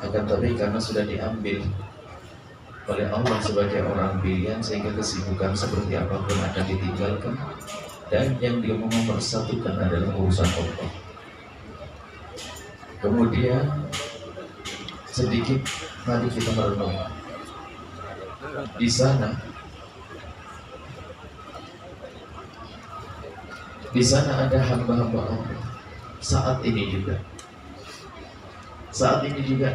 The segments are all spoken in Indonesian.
Akan tapi karena sudah diambil oleh Allah sebagai orang pilihan, sehingga kesibukan seperti apapun akan ditinggalkan, dan yang dia mempersatukan adalah urusan Allah. Kemudian sedikit mari kita merenung di sana. Di sana ada hamba-hamba Allah saat ini juga. Saat ini juga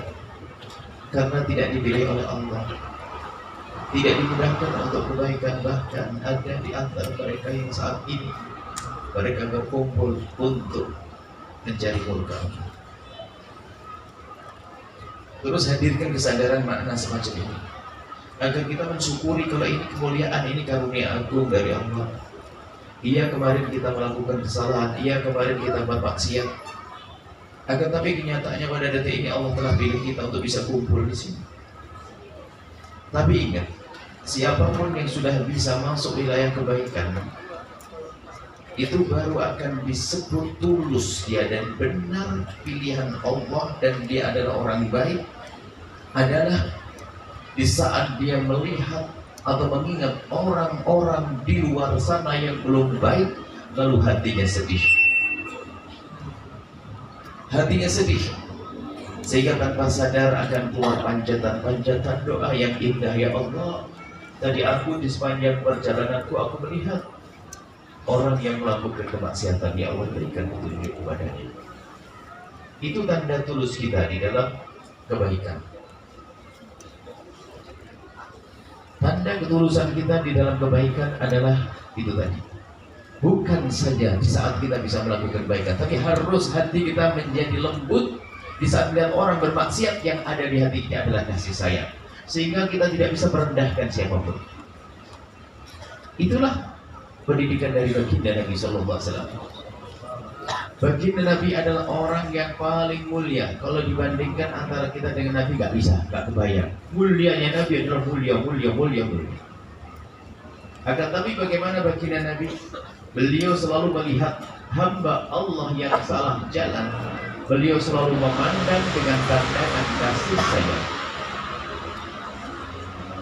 karena tidak dipilih oleh Allah, tidak dimudahkan untuk kebaikan, bahkan ada di antara mereka yang saat ini mereka berkumpul untuk mencari murka Allah. Terus hadirkan kesadaran makna semacam ini agar kita mensyukuri kalau ini kemuliaan, ini karunia agung dari Allah. Iya, kemarin kita melakukan kesalahan, iya kemarin kita bermaksiat, akan tapi kenyataannya pada detik ini Allah telah pilih kita untuk bisa kumpul di sini. Tapi ingat, siapapun yang sudah bisa masuk wilayah kebaikan, itu baru akan disebut tulus dia dan benar pilihan Allah, dan dia adalah orang baik adalah di saat dia melihat atau mengingat orang-orang di luar sana yang belum baik, lalu hatinya sedih. Hatinya sedih, sehingga tanpa sadar akan keluar panjatan-panjatan doa yang indah. Ya Allah, tadi aku di sepanjang perjalananku aku melihat orang yang melakukan kemaksiatan, ya Allah berikan petunjuk kepadanya. Itu tanda tulus kita di dalam kebaikan. Tanda ketulusan kita di dalam kebaikan adalah itu tadi. Bukan saja di saat kita bisa melakukan kebaikan, tapi harus hati kita menjadi lembut di saat melihat orang bermaksiat. Yang ada di hati kita adalah kasih sayang, sehingga kita tidak bisa merendahkan siapapun. Itulah pendidikan dari baginda Nabi Sallallahu Alaihi Wasallam. Baginda Nabi adalah orang yang paling mulia. Kalau dibandingkan antara kita dengan Nabi, nggak bisa, nggak kebayang. Mulianya Nabi adalah mulia. Akan tapi bagaimana baginda Nabi? Beliau selalu melihat hamba Allah yang salah jalan. Beliau selalu memandang dengan pandangan kasih sayang.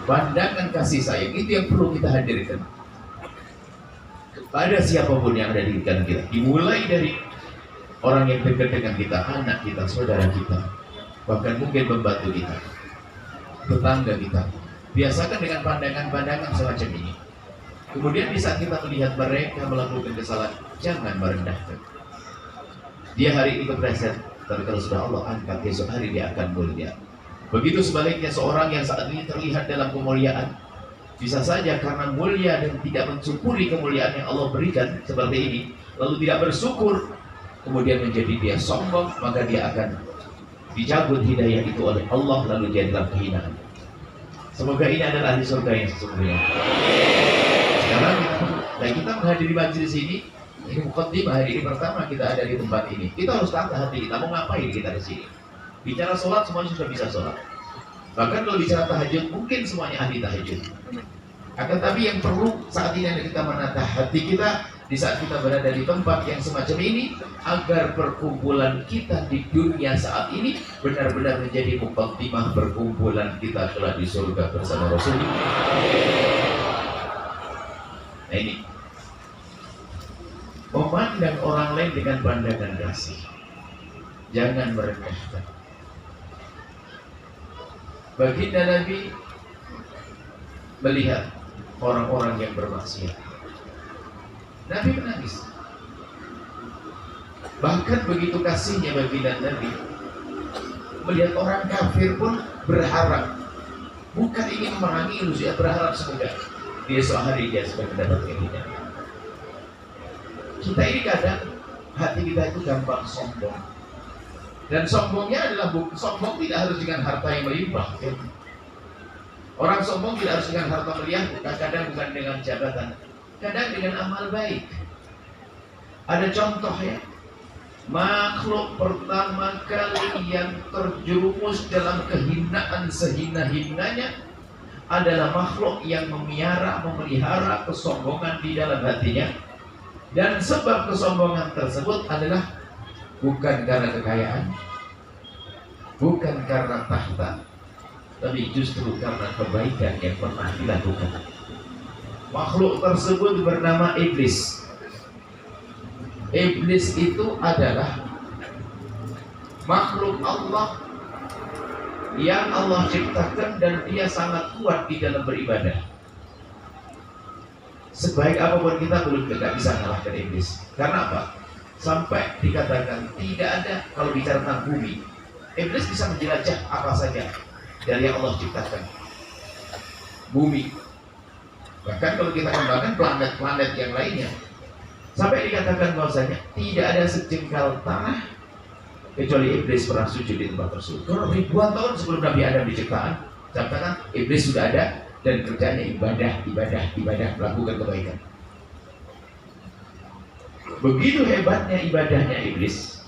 Pandangan kasih sayang itu yang perlu kita hadirkan kepada siapapun yang ada di dekat kita. Dimulai dari orang yang dekat dengan kita, anak kita, saudara kita, bahkan mungkin pembantu kita, tetangga kita. Biasakan dengan pandangan-pandangan semacam ini. Kemudian di saat kita melihat mereka melakukan kesalahan, jangan merendahkan. Dia hari ini kepleset, tapi kalau sudah Allah angkat, besok hari dia akan mulia. Begitu sebaliknya, seorang yang saat ini terlihat dalam kemuliaan, bisa saja karena mulia dan tidak mensyukuri kemuliaan yang Allah berikan seperti ini, lalu tidak bersyukur, kemudian menjadi dia sombong, maka dia akan dicabut hidayah itu oleh Allah, lalu dia dalam kehinaan. Semoga ini adalah ahli surga yang sesungguhnya. Sekarang kita menghadiri majelis ini mukaddimah hari ini pertama kita ada di tempat ini. Kita harus tata hati kita, mau ngapain kita di sini. Bicara sholat semuanya sudah bisa sholat. Bahkan kalau bicara tahajud mungkin semuanya ahli tahajud. Akan tapi yang perlu saat ini adalah kita menata hati kita di saat kita berada di tempat yang semacam ini, agar perkumpulan kita di dunia saat ini benar-benar menjadi mukaddimah perkumpulan kita kelak di surga bersama Rasulullah. Nah ini, memandang orang lain dengan pandangan kasih, jangan merendahkan. Baginda Nabi melihat orang-orang yang bermaksiat, Nabi menangis. Bahkan begitu kasihnya baginda Nabi, melihat orang kafir pun berharap, bukan ingin memerangi ilusi, berharap semoga dia esok hari dia sudah mendapatkan hidayah. Kita ini kadang hati kita itu gampang sombong, dan sombongnya adalah sombong tidak harus dengan harta yang melimpah. Orang sombong tidak harus dengan harta melimpah, kadang bukan dengan jabatan, kadang dengan amal baik. Ada contoh ya, makhluk pertama kali yang terjerumus dalam kehinaan sehina-hinanya adalah makhluk yang memelihara kesombongan di dalam hatinya. Dan sebab kesombongan tersebut adalah bukan karena kekayaan, bukan karena tahta, tapi justru karena kebaikan yang pernah dilakukan. Makhluk tersebut bernama iblis. Iblis itu adalah makhluk Allah yang Allah ciptakan dan dia sangat kuat di dalam beribadah. Sebaik apapun kita belum bisa mengalahkan iblis. Karena apa? Sampai dikatakan tidak ada, kalau bicara tentang bumi, iblis bisa menjelajah apa saja dari yang Allah ciptakan. Bumi. Bahkan kalau kita kembangkan planet-planet yang lainnya, sampai dikatakan bahwasanya tidak ada sejengkal tanah kecuali iblis pernah sujud di tempat tersebut. Kalau ribuan tahun sebelum Nabi Adam diciptakan, katakan iblis sudah ada dan kerjanya ibadah, melakukan kebaikan. Begitu hebatnya ibadahnya iblis,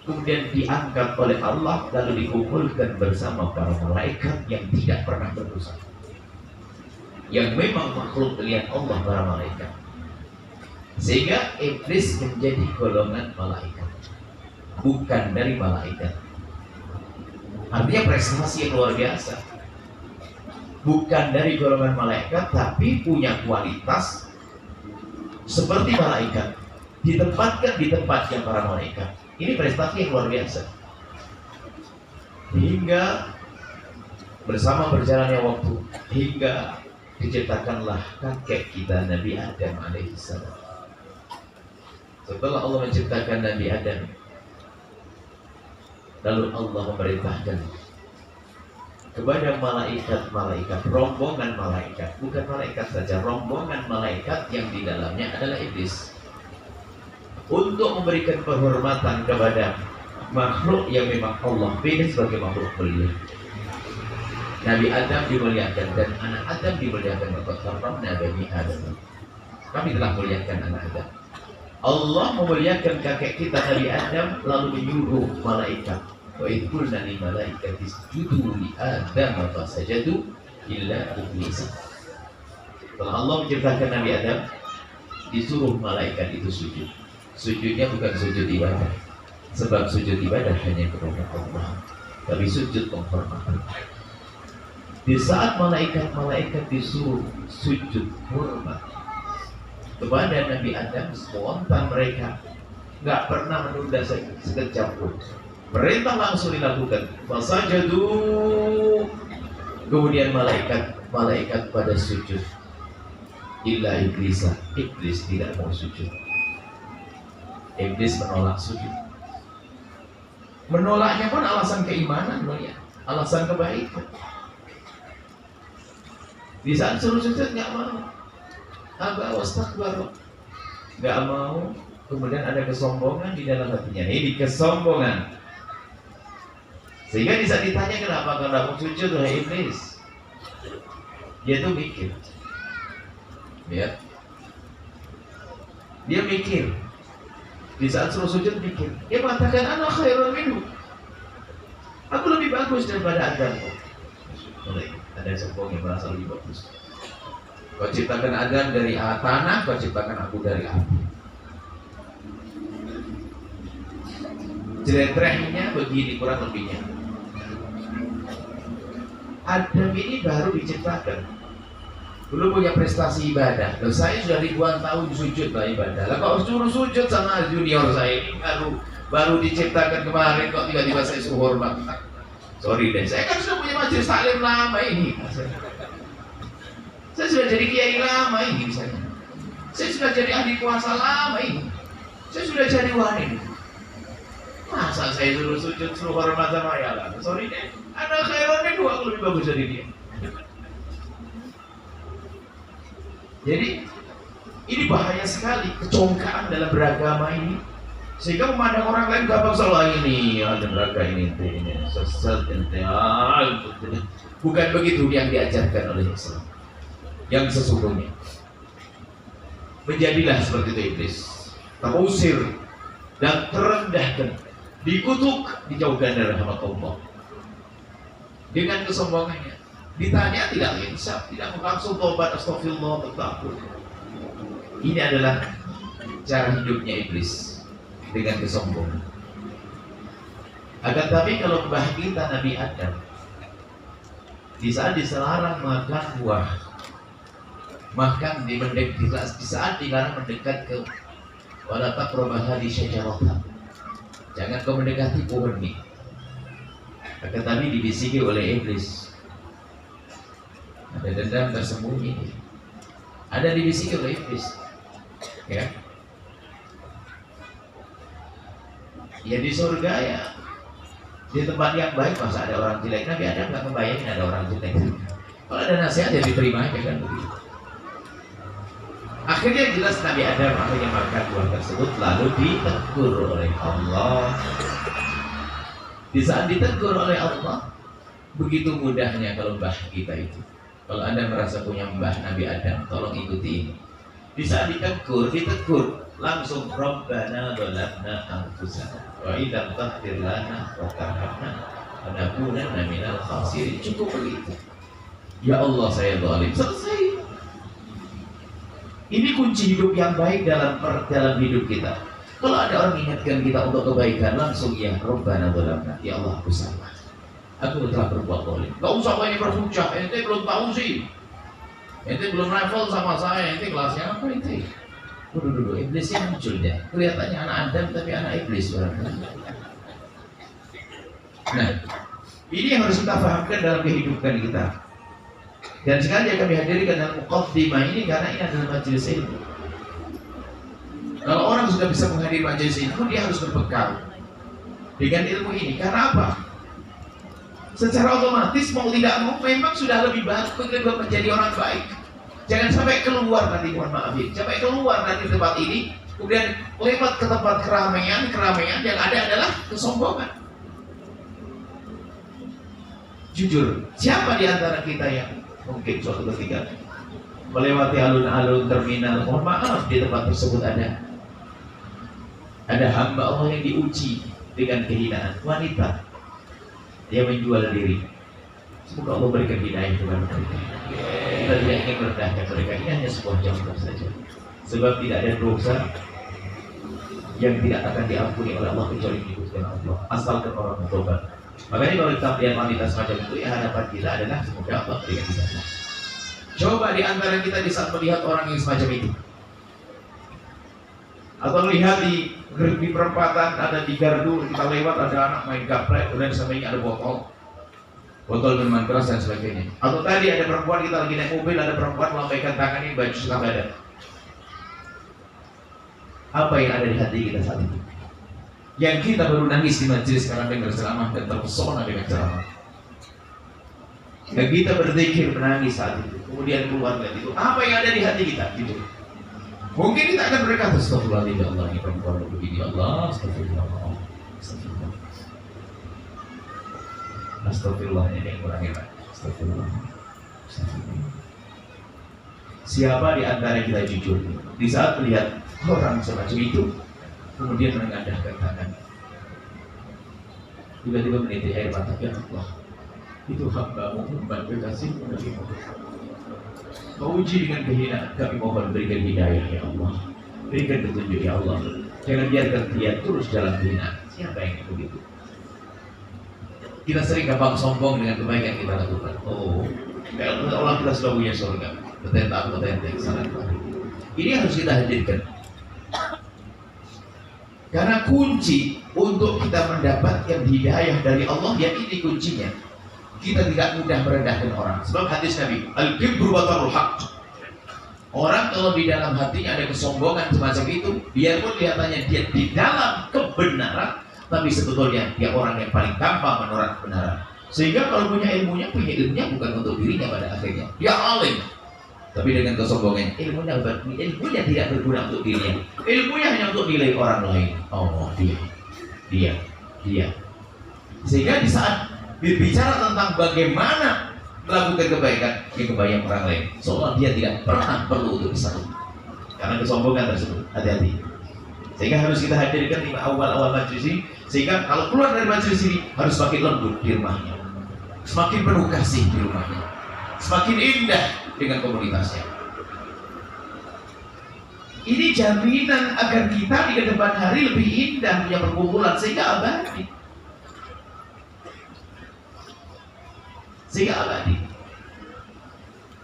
kemudian diangkat oleh Allah lalu dikumpulkan bersama para malaikat yang tidak pernah berdosa, yang memang makhluk pilihan Allah para malaikat, sehingga iblis menjadi golongan malaikat, bukan dari malaikat. Artinya prestasi yang luar biasa. Bukan dari golongan malaikat, tapi punya kualitas seperti malaikat, ditempatkan di tempatnya para malaikat. Ini prestasi yang luar biasa. Hingga bersama berjalannya waktu, hingga diciptakanlah kakek kita Nabi Adam alaihissalam. Setelah Allah menciptakan Nabi Adam, lalu Allah memerintahkan kepada malaikat-malaikat, rombongan malaikat, bukan malaikat saja, rombongan malaikat yang di dalamnya adalah iblis, untuk memberikan penghormatan kepada makhluk yang memang Allah pilih sebagai makhluk mulia. Nabi Adam dimuliakan dan anak Adam dimuliakan. Karena Bani Adam, kami telah muliakan anak Adam. Allah memuliakan kakek kita Nabi Adam, lalu menyuruh malaikat, wa idh qulna lil malaikati isjudu li Adam fasajadu illa iblis. Setelah Allah menciptakan Nabi Adam, disuruh malaikat itu sujud. Sujudnya bukan sujud ibadah, sebab sujud ibadah hanya kepada Allah, tapi sujud penghormatan. Di saat malaikat-malaikat disuruh sujud hormat kepada Nabi Adam, spontan mereka nggak pernah menunda sekejap pun. Perintah langsung dilakukan. Fasajadu. Kemudian malaikat pada sujud. Illa iblis. Iblis tidak mau sujud. Iblis menolak sujud. Menolaknya pun alasan keimanan, alasan kebaikan. Di saat suruh sujud nggak mau. Aba wastakbar. Nggak mau. Kemudian ada kesombongan di dalam hatinya. Ini kesombongan. Sehingga bisa ditanya kenapa kamu sujud wahai iblis. Dia tuh mikir, ya. Dia mikir. Di saat suruh sujud mikir. Dia mengatakan ana khairun minhu. Aku lebih bagus daripada Adam. Ada sombong yang merasa lebih bagus. Kau ciptakan Adam dari tanah, kau ciptakan aku dari api. Jeletrehnya begini kurang lebihnya. Adam ini baru diciptakan, belum punya prestasi ibadah. Loh, saya sudah ribuan tahun sujud lah ibadah. Lah kok suruh sujud sama junior saya ini baru diciptakan kemarin, kok tiba-tiba saya suruh hormat. Sorry deh, saya kan sudah punya majelis taklim lama ini. Saya sudah jadi kiai lama ini misalnya. Saya sudah jadi ahli kuasa lama ini. Saya sudah jadi wali. Masa saya suruh sujud, suruh hormat sama ya lah. Sorry deh, ada khairannya dua lebih bagus dari dia. Jadi ini bahaya sekali kecongkaan dalam beragama ini, sehingga memandang orang lain gampang salah. Ini ada neraka ini sesat ente. Bukan begitu yang diajarkan oleh Islam. Yang sesungguhnya menjadilah seperti itu iblis, terusir dan terendahkan, dikutuk, dijauhkan dari rahmat Allah. Dengan kesombongannya ditanya tidak insaf, tidak langsung tobat, astagfirullah, takut. Ini adalah cara hidupnya iblis. dengan kesombongan. Akan tapi kalau mbah kita Nabi Adam, di saat dilarang makan buah, makan di saat dilarang mendekat ke wala taqrabu hadhihi syajarah, jangan kau mendekati pohon ini. Akan tapi dibisiki oleh iblis, ada dendam tersembunyi, ada dibisiki oleh iblis, ya. Ya di surga ya, di tempat yang baik masa ada orang jelek. Nabi Adam nggak membayangin ada orang jelek. Kalau ada nasihat ya diterima aja kan begitu. Akhirnya jelas Nabi Adam akhirnya makan buah tersebut, lalu ditegur oleh Allah. Di saat ditegur oleh Allah, begitu mudahnya kalau mbah kita itu. Kalau Anda merasa punya mbah Nabi Adam, tolong ikuti ini. Di saat ditegur langsung Rabbana dzalamna anfusana wa idza taghfir lana wa tarhamna lanakunanna minal khasirin. Cukup begitu. Ya Allah, saya zalim. Selesai. Ini kunci hidup yang baik dalam hidup kita. Kalau ada orang ingatkan kita untuk kebaikan, langsung ya Rabbana dzalamna, ya Allah aku salah, aku telah berbuat zalim. Gak usah banyak berhujah, ente belum tahu sih, ente belum level sama saya, ente kelasnya apa ente? Dulu iblisnya muncul deh. Kelihatannya anak Adam tapi anak iblis barangkali. Nah, ini yang harus kita pahamkan dalam kehidupan kita. Dan sekali kami hadirkan dalam muqaddimah ini karena ini adalah majelis ilmu. Kalau orang sudah bisa menghadiri majelis ilmu, dia harus berbekal dengan ilmu ini. Karena apa? Secara otomatis mau tidak mau memang sudah lebih baik menjadi orang baik. Jangan sampai keluar nanti, mohon maaf ya, sampai keluar nanti tempat ini, kemudian lewat ke tempat keramaian yang ada adalah kesombongan. Jujur, siapa di antara kita yang mungkin suatu ketika melewati alun-alun terminal, mohon maaf, di tempat tersebut ada hamba Allah yang diuji dengan kehinaan, wanita, dia menjual diri. Semoga Allah berikan hidayah kepada mereka. Kita tidak ingin merendahkan mereka. Ini hanya sebuah contoh saja. Sebab tidak ada dosa yang tidak akan diampuni oleh Allah kecuali diikutkan Allah, asalkan orang bertobat. Makanya kalau kita lihat wanita semacam itu, ya harapan kita adalah semoga Allah berikan hidayah. Coba di antara kita di saat melihat orang yang semacam itu, atau lihat di perempatan ada di gardu, kita lewat ada anak main gaplek, kemudian sampingnya ada botol minuman keras dan sebagainya. Atau tadi ada perempuan, kita lagi naik mobil, ada perempuan melambaikan tangannya baju setengah badan. Apa yang ada di hati kita saat itu? Yang kita baru nangis di majelis karena dengar ceramah dan terpesona dengan ceramah. Yang kita berzikir menangis saat itu, kemudian keluar dari itu. Apa yang ada di hati kita? Gitu. Mungkin kita akan berkata, astagfirullahaladzim, ya Allah, ini perempuan begini, Allah, astagfirullah, astagfirullah. Astagfirullah, ini yang kurang hebat. Astagfirullah. Siapa di antara kita jujur di saat melihat orang semacam itu, kemudian menengadahkan tangan, tiba-tiba menitik air mata, ya Allah, itu hamba-Mu, hamba kekasih-Mu Nabi Muhammad. Kau uji dengan kehinaan, kami mohon berikan hidayah ya Allah, berikan petunjuk ya Allah, jangan biarkan dia terus dalam kehinaan. Siapa yang begitu? Kita sering gampang sombong dengan kebaikan kita lakukan. Oh, kalau Allah kita sudah punya surga, petentang sangat baik. Ini harus kita hadirkan. Karena kunci untuk kita mendapatkan hidayah dari Allah, ya ini kuncinya. Kita tidak mudah merendahkan orang. Sebab hadis Nabi, al-kibru batarul haqq. Orang kalau di dalam hatinya ada kesombongan semacam itu, biarpun kelihatannya dia di dalam kebenaran, tapi sebetulnya dia orang yang paling gampang menolak kebenaran. Sehingga kalau punya ilmunya bukan untuk dirinya pada akhirnya. Dia alim, tapi dengan kesombongan, ilmunya tidak berguna untuk dirinya. Ilmunya hanya untuk nilai orang lain. Oh, dia. Sehingga di saat berbicara tentang bagaimana melakukan kebaikan, kebayang orang lain, seolah dia tidak pernah perlu untuk disatu. Karena kesombongan tersebut, hati-hati. Sehingga harus kita hadirkan di awal-awal majelis ini, sehingga kalau keluar dari majelis ini harus semakin lembut di rumahnya, semakin penuh kasih di rumahnya, semakin indah dengan komunitasnya. Ini jaminan agar kita di kedepan hari lebih indah punya perkumpulan sehingga abadi. Sehingga abadi.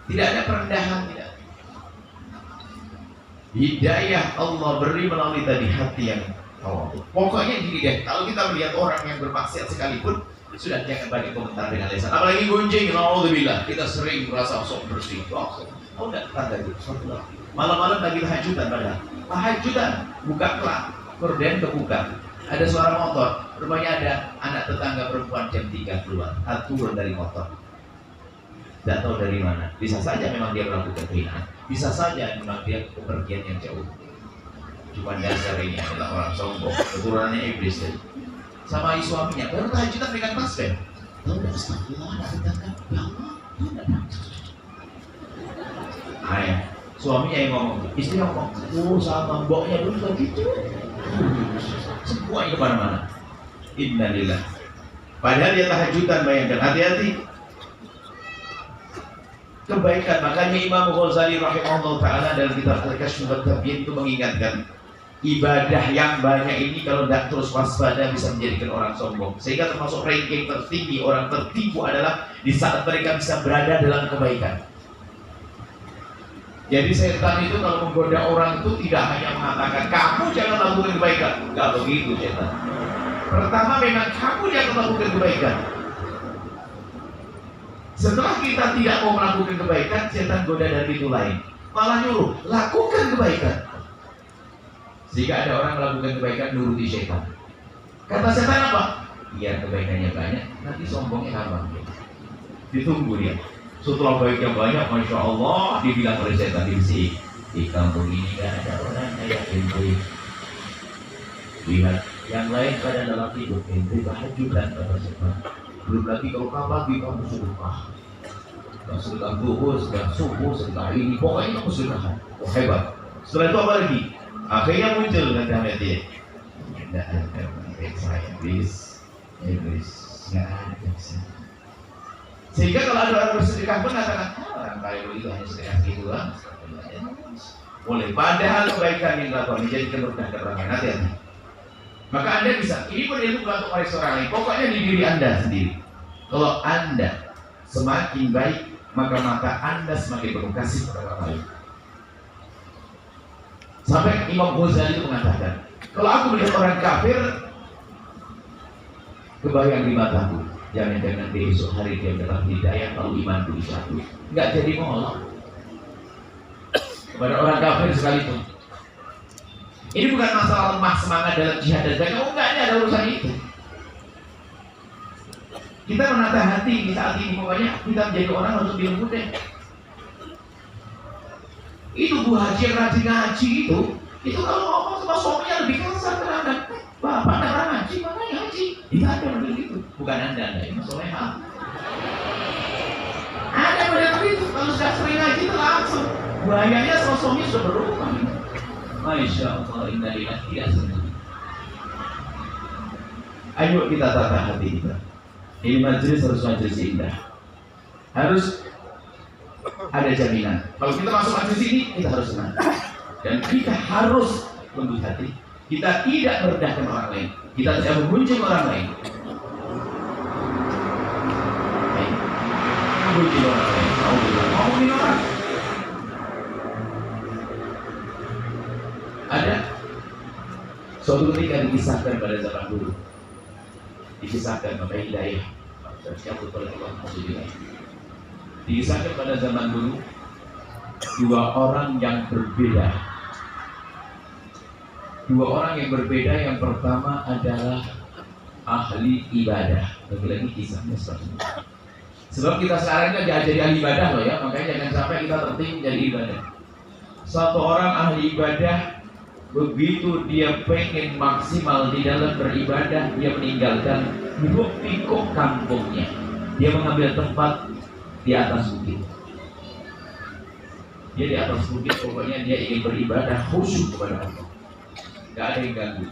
Tidak ada perendahan, tidak. Hidayah Allah beri melalui tadi hati yang tawadhu. Pokoknya gini deh, kalau kita melihat orang yang bermaksiat sekalipun, sudah jangan banyak komentar dengan lisan. Apalagi gunjing, naudzubillah. Kita sering merasa sok bersih. Oh, enggak tanda itu. Malam-malam lagi tahajudan padahal. Tahajudan, buka kelak, korden kebuka. Ada suara motor, rupanya ada anak tetangga perempuan jam 3 keluar, turun dari motor. Tidak tahu dari mana. Bisa saja memang dia melakukan kehinaan, bisa saja memang dia kepergian yang jauh. Cuma dasar ini adalah orang sombong, keturunannya iblis tadi. Sama suaminya, baru tahajudan dengan tasbih. Tahu tidak, astagfirullah, anak tetangga, ya Allah, ayah, suaminya yang ngomong, istri ngomong, sama mboknya dulu begitu. Semua itu mana-mana. Innalillah. Padahal dia tahajudan, bayangkan, hati-hati. Kebaikan, makanya Imam Ghazali rahimahullah ta'ala dalam kitab Al-Kashf At-Tabyin itu mengingatkan, ibadah yang banyak ini kalau tidak terus waspada bisa menjadikan orang sombong. Sehingga termasuk ranking tertinggi, orang tertipu adalah di saat mereka bisa berada dalam kebaikan. Jadi setan itu kalau menggoda orang itu tidak hanya mengatakan kamu jangan lakukan kebaikan. Enggak begitu setan. Pertama memang kamu jangan melakukan kebaikan. Setelah kita tidak mau melakukan kebaikan, setan goda dari pintu lain, malah nyuruh lakukan kebaikan. Jika ada orang melakukan kebaikan nuruti setan. Kata setan apa? Biar kebaikannya banyak, nanti sombongnya gampang. Ditunggu dia. Setelah baiknya banyak, masya Allah, dibilang oleh setan di kampung ini gak ada orang kayak ente. Lihat yang lain pada dalam hidup ente tahajudan kata setan. Belum lagi kalau pagi kamu sedekah. Sedekah duhur, sedekah subuh, sedekah ini, pokoknya kamu sedekah. Oh hebat. Setelah itu apa lagi? Akhirnya muncul dengan dia. Tidak ada saya iblis, nggak ada. Sehingga kalau ada orang bersedekah pun mengatakan, orang kaya begitu hanya sedekah gitu lah. Boleh. Padahal kebaikan yang dilakukan menjadi berkah keterangan. Hati-hati. Maka Anda bisa. Ini pun itu bukan untuk koreksi orang lain. Pokoknya di diri Anda sendiri. Kalau Anda semakin baik, maka Anda semakin penuh kasih kepada orang lain. Sampai Imam Ghazali itu mengatakan, kalau aku melihat orang kafir, kebayang di mataku, jangan-jangan di esok hari dia mendapat hidayah kalau iman itu disatu. Enggak jadi molok kepada orang kafir sekalipun. Ini bukan masalah lemah semangat dalam jihad dan sebagainya. Enggak ada urusan itu. Kita menata hati di saat ini, pokoknya kita menjadi orang untuk ilmu deh. Itu Bu Haji yang rajin ngaji itu kalau ngomong sama suaminya lebih kasar terhadap bapak dan ngaji, makanya ngaji. Itu ada model itu, bukan anda ini soleha. Ada model itu, kalau sudah sering ngaji itu langsung bahayanya sama suami sudah berubah. Masya Allah, innalillah, tidak senang. Ayo kita tata hati kita. Ini majelis harus majelis indah. Harus ada jaminan. Kalau kita masuk majelis ini, kita harus senang. Dan kita harus lembut hati. Kita tidak merendahkan orang lain. Kita tidak mengunjung orang lain. Mengunjung orang lain. Ngomongin orang. Ada suatu ketika dikisahkan pada zaman dulu. Dikisahkan pada hidayah. Siapa pada Allah Maksudnya. Dikisahkan pada zaman dulu dua orang yang berbeda. Dua orang yang berbeda, yang pertama adalah ahli ibadah. Lagi-lagi kisahnya seperti itu. Sebab kita sekarang kan jadi ahli ibadah loh ya, makanya jangan sampai kita tertinggi jadi ibadah. Satu orang ahli ibadah, begitu dia pengen maksimal di dalam beribadah, dia meninggalkan hidup pikuk kampungnya. Dia mengambil tempat di atas bukit. Dia di atas bukit, pokoknya dia ingin beribadah khusyuk kepada Allah. Gak ada yang ganggu.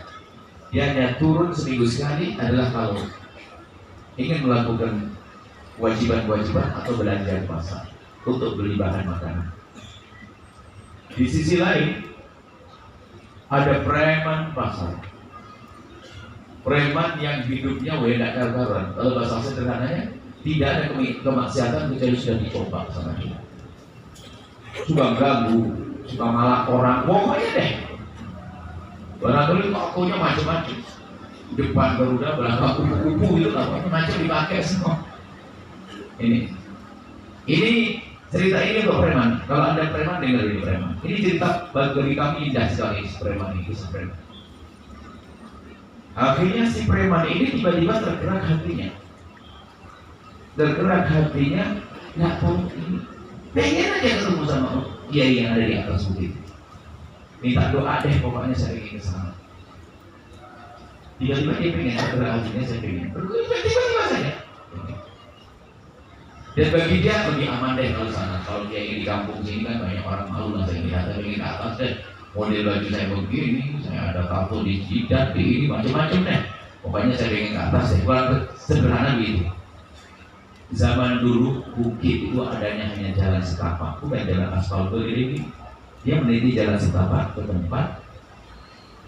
Dia hanya turun seminggu sekali adalah kalau ingin melakukan kewajiban-kewajiban atau belanja di pasar untuk beli bahan makanan. Di sisi lain, Ada preman pasar, preman yang hidupnya wedak karuan. Kalau bahasa sederhananya, tidak ada kemaksiatan kecuali sudah dicoba sama dia. Suka ganggu, suka malah orang, pokoknya deh. Barangkali tokonya macam-macam. Depan Garuda, belakang kupu-kupu itu macam dipakai semua. Ini cerita ini untuk preman. Kalau ada preman, dengar ini preman. Ini cerita bagi kami indah sekali. Preman itu preman. Akhirnya si preman ini tiba-tiba tergerak hatinya. Nggak tahu ini. Pengen aja ketemu sama kiai yang ada di atas bukit. Minta doa deh, pokoknya saya ingin ke sana. Tiba-tiba dia pengen, tergerak hatinya, saya pengen. Tiba-tiba saja. Dan bagi dia lebih aman deh kalau sana. Kalau dia di kampung sini kan banyak orang malu lah, saya lihat. Saya ingin ke atas deh. Model baju saya begini, saya ada tato di jidat, di ini macam-macam deh. Pokoknya saya ingin ke atas deh. Kurang sederhana begitu. Zaman dulu bukit itu adanya hanya jalan setapak, bukan jalan aspal beriring. Dia meneliti jalan setapak ke tempat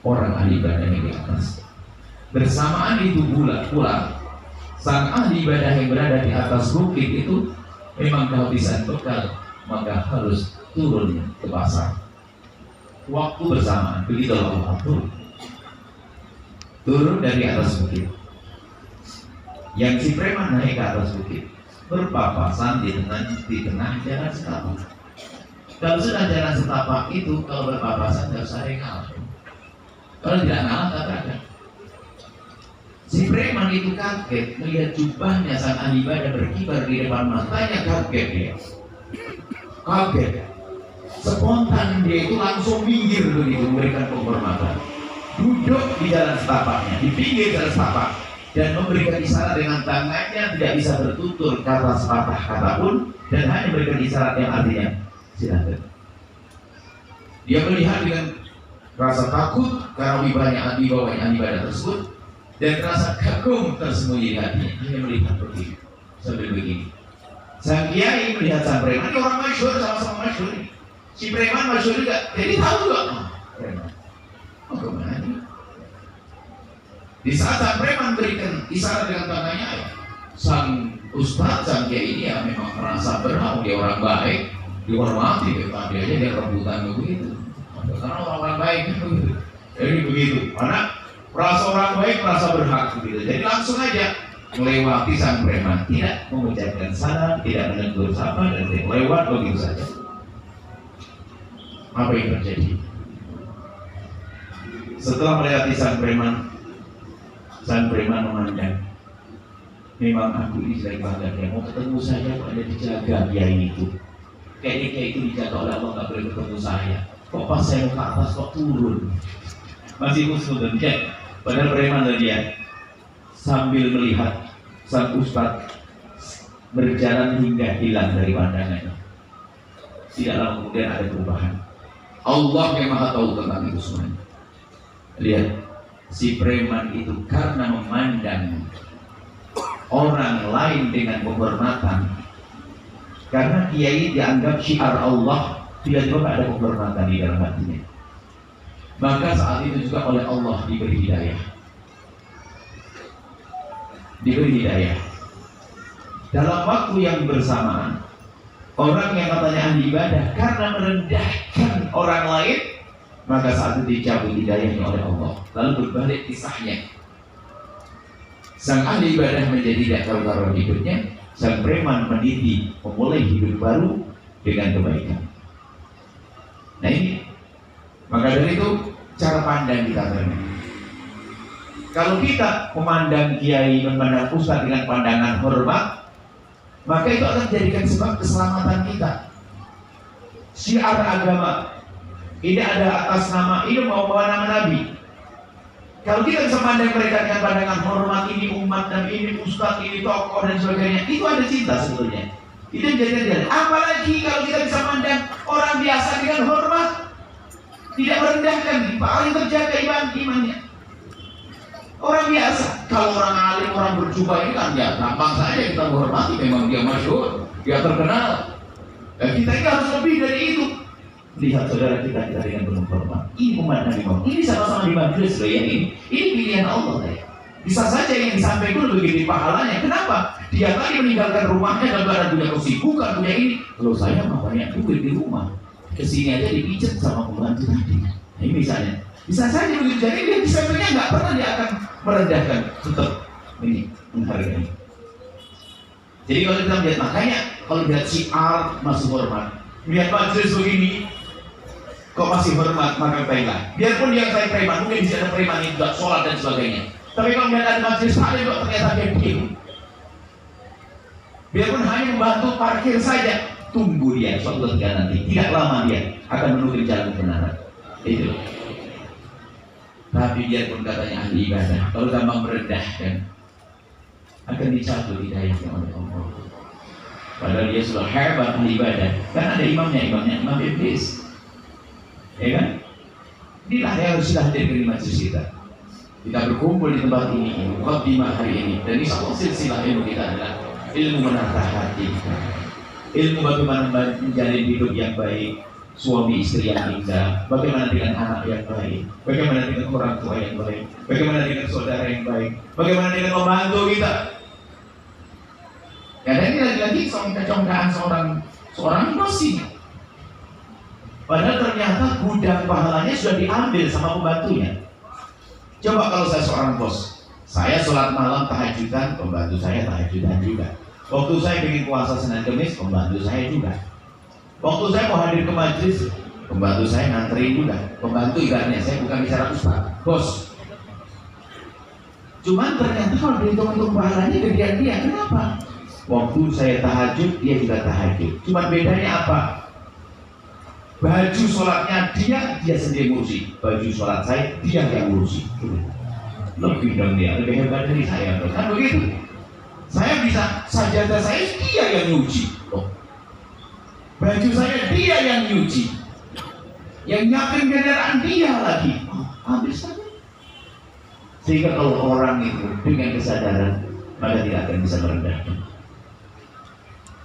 orang ahli ibadah yang di atas. Bersamaan itu pula sang ahli ibadah yang berada di atas bukit itu memang kehabisan bekal, maka harus turun ke pasar. Waktu bersamaan, begitu Allah turun dari atas bukit. Yang si preman naik ke atas bukit, berpapasan di tengah jalan setapak. Kalau sudah jalan setapak itu, kalau berpapasan tidak usah ngalah. Kalau tidak ngalah, tabrakan. Si preman itu kaget melihat jubahnya sang ahli ibadah berkibar di depan matanya. Kaget dia. Kaget. Spontan dia itu langsung minggir begitu memberikan penghormatan. Duduk di jalan setapaknya, di pinggir jalan setapak, dan memberikan isyarat dengan tangannya, tidak bisa bertutur kata sepatah kata pun, dan hanya memberikan isyarat yang artinya silakan. Dia melihat dengan rasa takut karena wibawanya ahli ibadah tersebut, dan rasa kagum tersembunyi di hatinya. Hanya melihat begini, sambil begini. Sang kiai melihat sang preman, ini orang masyhur, sama-sama masyhur. Si preman masyhur juga, jadi tahu juga. Preman, oh kemana ini? Di saat sang preman berikan isyarat dengan tangannya, sang ustaz, sang kiai ini ya memang merasa berhak, dia orang baik, dihormati, tapi aja dia rebutan begitu. Karena orang baik begitu. Jadi begitu. Karena merasa orang baik, merasa berhak begitu. Jadi langsung aja melewati sang preman, tidak mengucapkan salam, tidak menegur sapa, dan lewat begitu saja. Apa yang terjadi? Setelah melewati sang preman memandang, memang aku ini selain bahagia, mau ketemu saya kok ada dijaga kiai itu. Kayaknya kiai itu dijaga oleh Allah, nggak boleh ketemu saya. Kok pas saya mau ke atas kok turun? Masih husnudon dia. Padahal preman dia sambil melihat sang ustaz berjalan hingga hilang dari pandangannya. Tidak lama kemudian ada perubahan. Allah yang maha tahu tentang itu semuanya. Lihat, si preman itu karena memandang orang lain dengan penghormatan, karena kiai dianggap syiar Allah, tiba-tiba ada penghormatan di dalam hatinya. Maka saat itu juga oleh Allah diberi hidayah. Dalam waktu yang bersamaan, orang yang katanya ahli ibadah karena merendahkan orang lain, maka saat itu dicabut hidayahnya oleh Allah. Lalu berbalik kisahnya. Sang ahli ibadah menjadi tidak karu-karuan hidupnya, sang preman mendidik memulai hidup baru dengan kebaikan. Nah ini, maka dari itu cara pandang kita teman. Kalau kita memandang kiai, memandang ustaz dengan pandangan hormat, maka itu akan menjadikan sebab keselamatan kita. Syiar agama ini ada atas nama, ini mau bawa nama Nabi. Kalau kita bisa pandang mereka dengan pandangan hormat, ini umat dan ini ustaz, ini tokoh dan sebagainya, itu ada cinta sebetulnya. Itu menjadi. Apalagi kalau kita bisa pandang orang biasa dengan hormat, tidak merendahkan, paling terjaga imannya. Orang biasa, kalau orang alim, orang berjubah ini kan ya gampang saja kita menghormati, memang dia masyhur, dia terkenal. Dan kita ini harus lebih dari itu. lihat saudara kita dengan penuh hormat. Ini umat Nabi Muhammad. Ini sama-sama di majelis loh ya ini. Ini pilihan Allah ya. Bisa saja yang disampaikan lebih gede pahalanya. Kenapa? Dia tadi meninggalkan rumahnya dalam keadaan punya kesibukan, punya ini. Kalau saya mah banyak duit di rumah, kesini aja dipijet sama pembantu tadi. Nah, ini misalnya. Bisa saja begitu. Jadi dia disampainya nggak pernah dia akan merendahkan, tetap ini menghargai. Jadi kalau kita lihat, makanya kalau lihat syiar masih hormat. Lihat majelis begini, kok masih hormat, maka baiklah. Biarpun dia kayak preman, mungkin bisa ada preman yang tidak sholat dan sebagainya. Tapi kalau melihat ada majelis taklim kok ternyata dia diem. Biarpun hanya membantu parkir saja, tunggu dia suatu ketika nanti. Tidak lama dia akan menuju jalan kebenaran. Itu. Tapi biarpun katanya ahli ibadah, kalau gampang merendahkan, akan dicabut hidayahnya oleh Allah. Padahal dia sudah hebat ahli ibadah. Kan ada imamnya imam iblis. Ya kan? Inilah yang harus kita hadirkan di majelis kita. Kita berkumpul di tempat ini, mukadimah hari ini, dan insya Allah silsilah ilmu kita adalah ilmu menata hati, ilmu bagaimana menjalin hidup yang baik, suami istri yang indah, bagaimana dengan anak yang baik, bagaimana dengan orang tua yang baik, bagaimana dengan saudara yang baik, bagaimana dengan pembantu kita. Ya, dan ini lagi-lagi kecongkaan seorang dosen. Padahal ternyata gudang pahalanya sudah diambil sama pembantunya. Coba kalau saya seorang bos, saya sholat malam tahajudan, pembantu saya tahajudan juga. Waktu saya bikin puasa Senin Kamis, pembantu saya juga. Waktu saya mau hadir ke majelis, pembantu saya nganterin juga. Pembantu ibaratnya, saya bukan bicara ustaz, bos. Cuman ternyata kalau dihitung-hitung pahalanya gedean dia, kenapa? Waktu saya tahajud, dia juga tahajud. Cuman bedanya apa? Baju sholatnya dia sendiri ngurusi. Baju sholat saya, dia yang ngurusi. Lebih dong dia, lebih hebat dari saya. Kan begitu? Saya bisa, sajadah saya dia yang nyuci. Oh. Baju saya dia yang nyuci. Yang nyakin kendaraan dia lagi. Oh, habis saja. Sehingga kalau orang itu dengan kesadaran, maka tidak akan bisa merendahkan.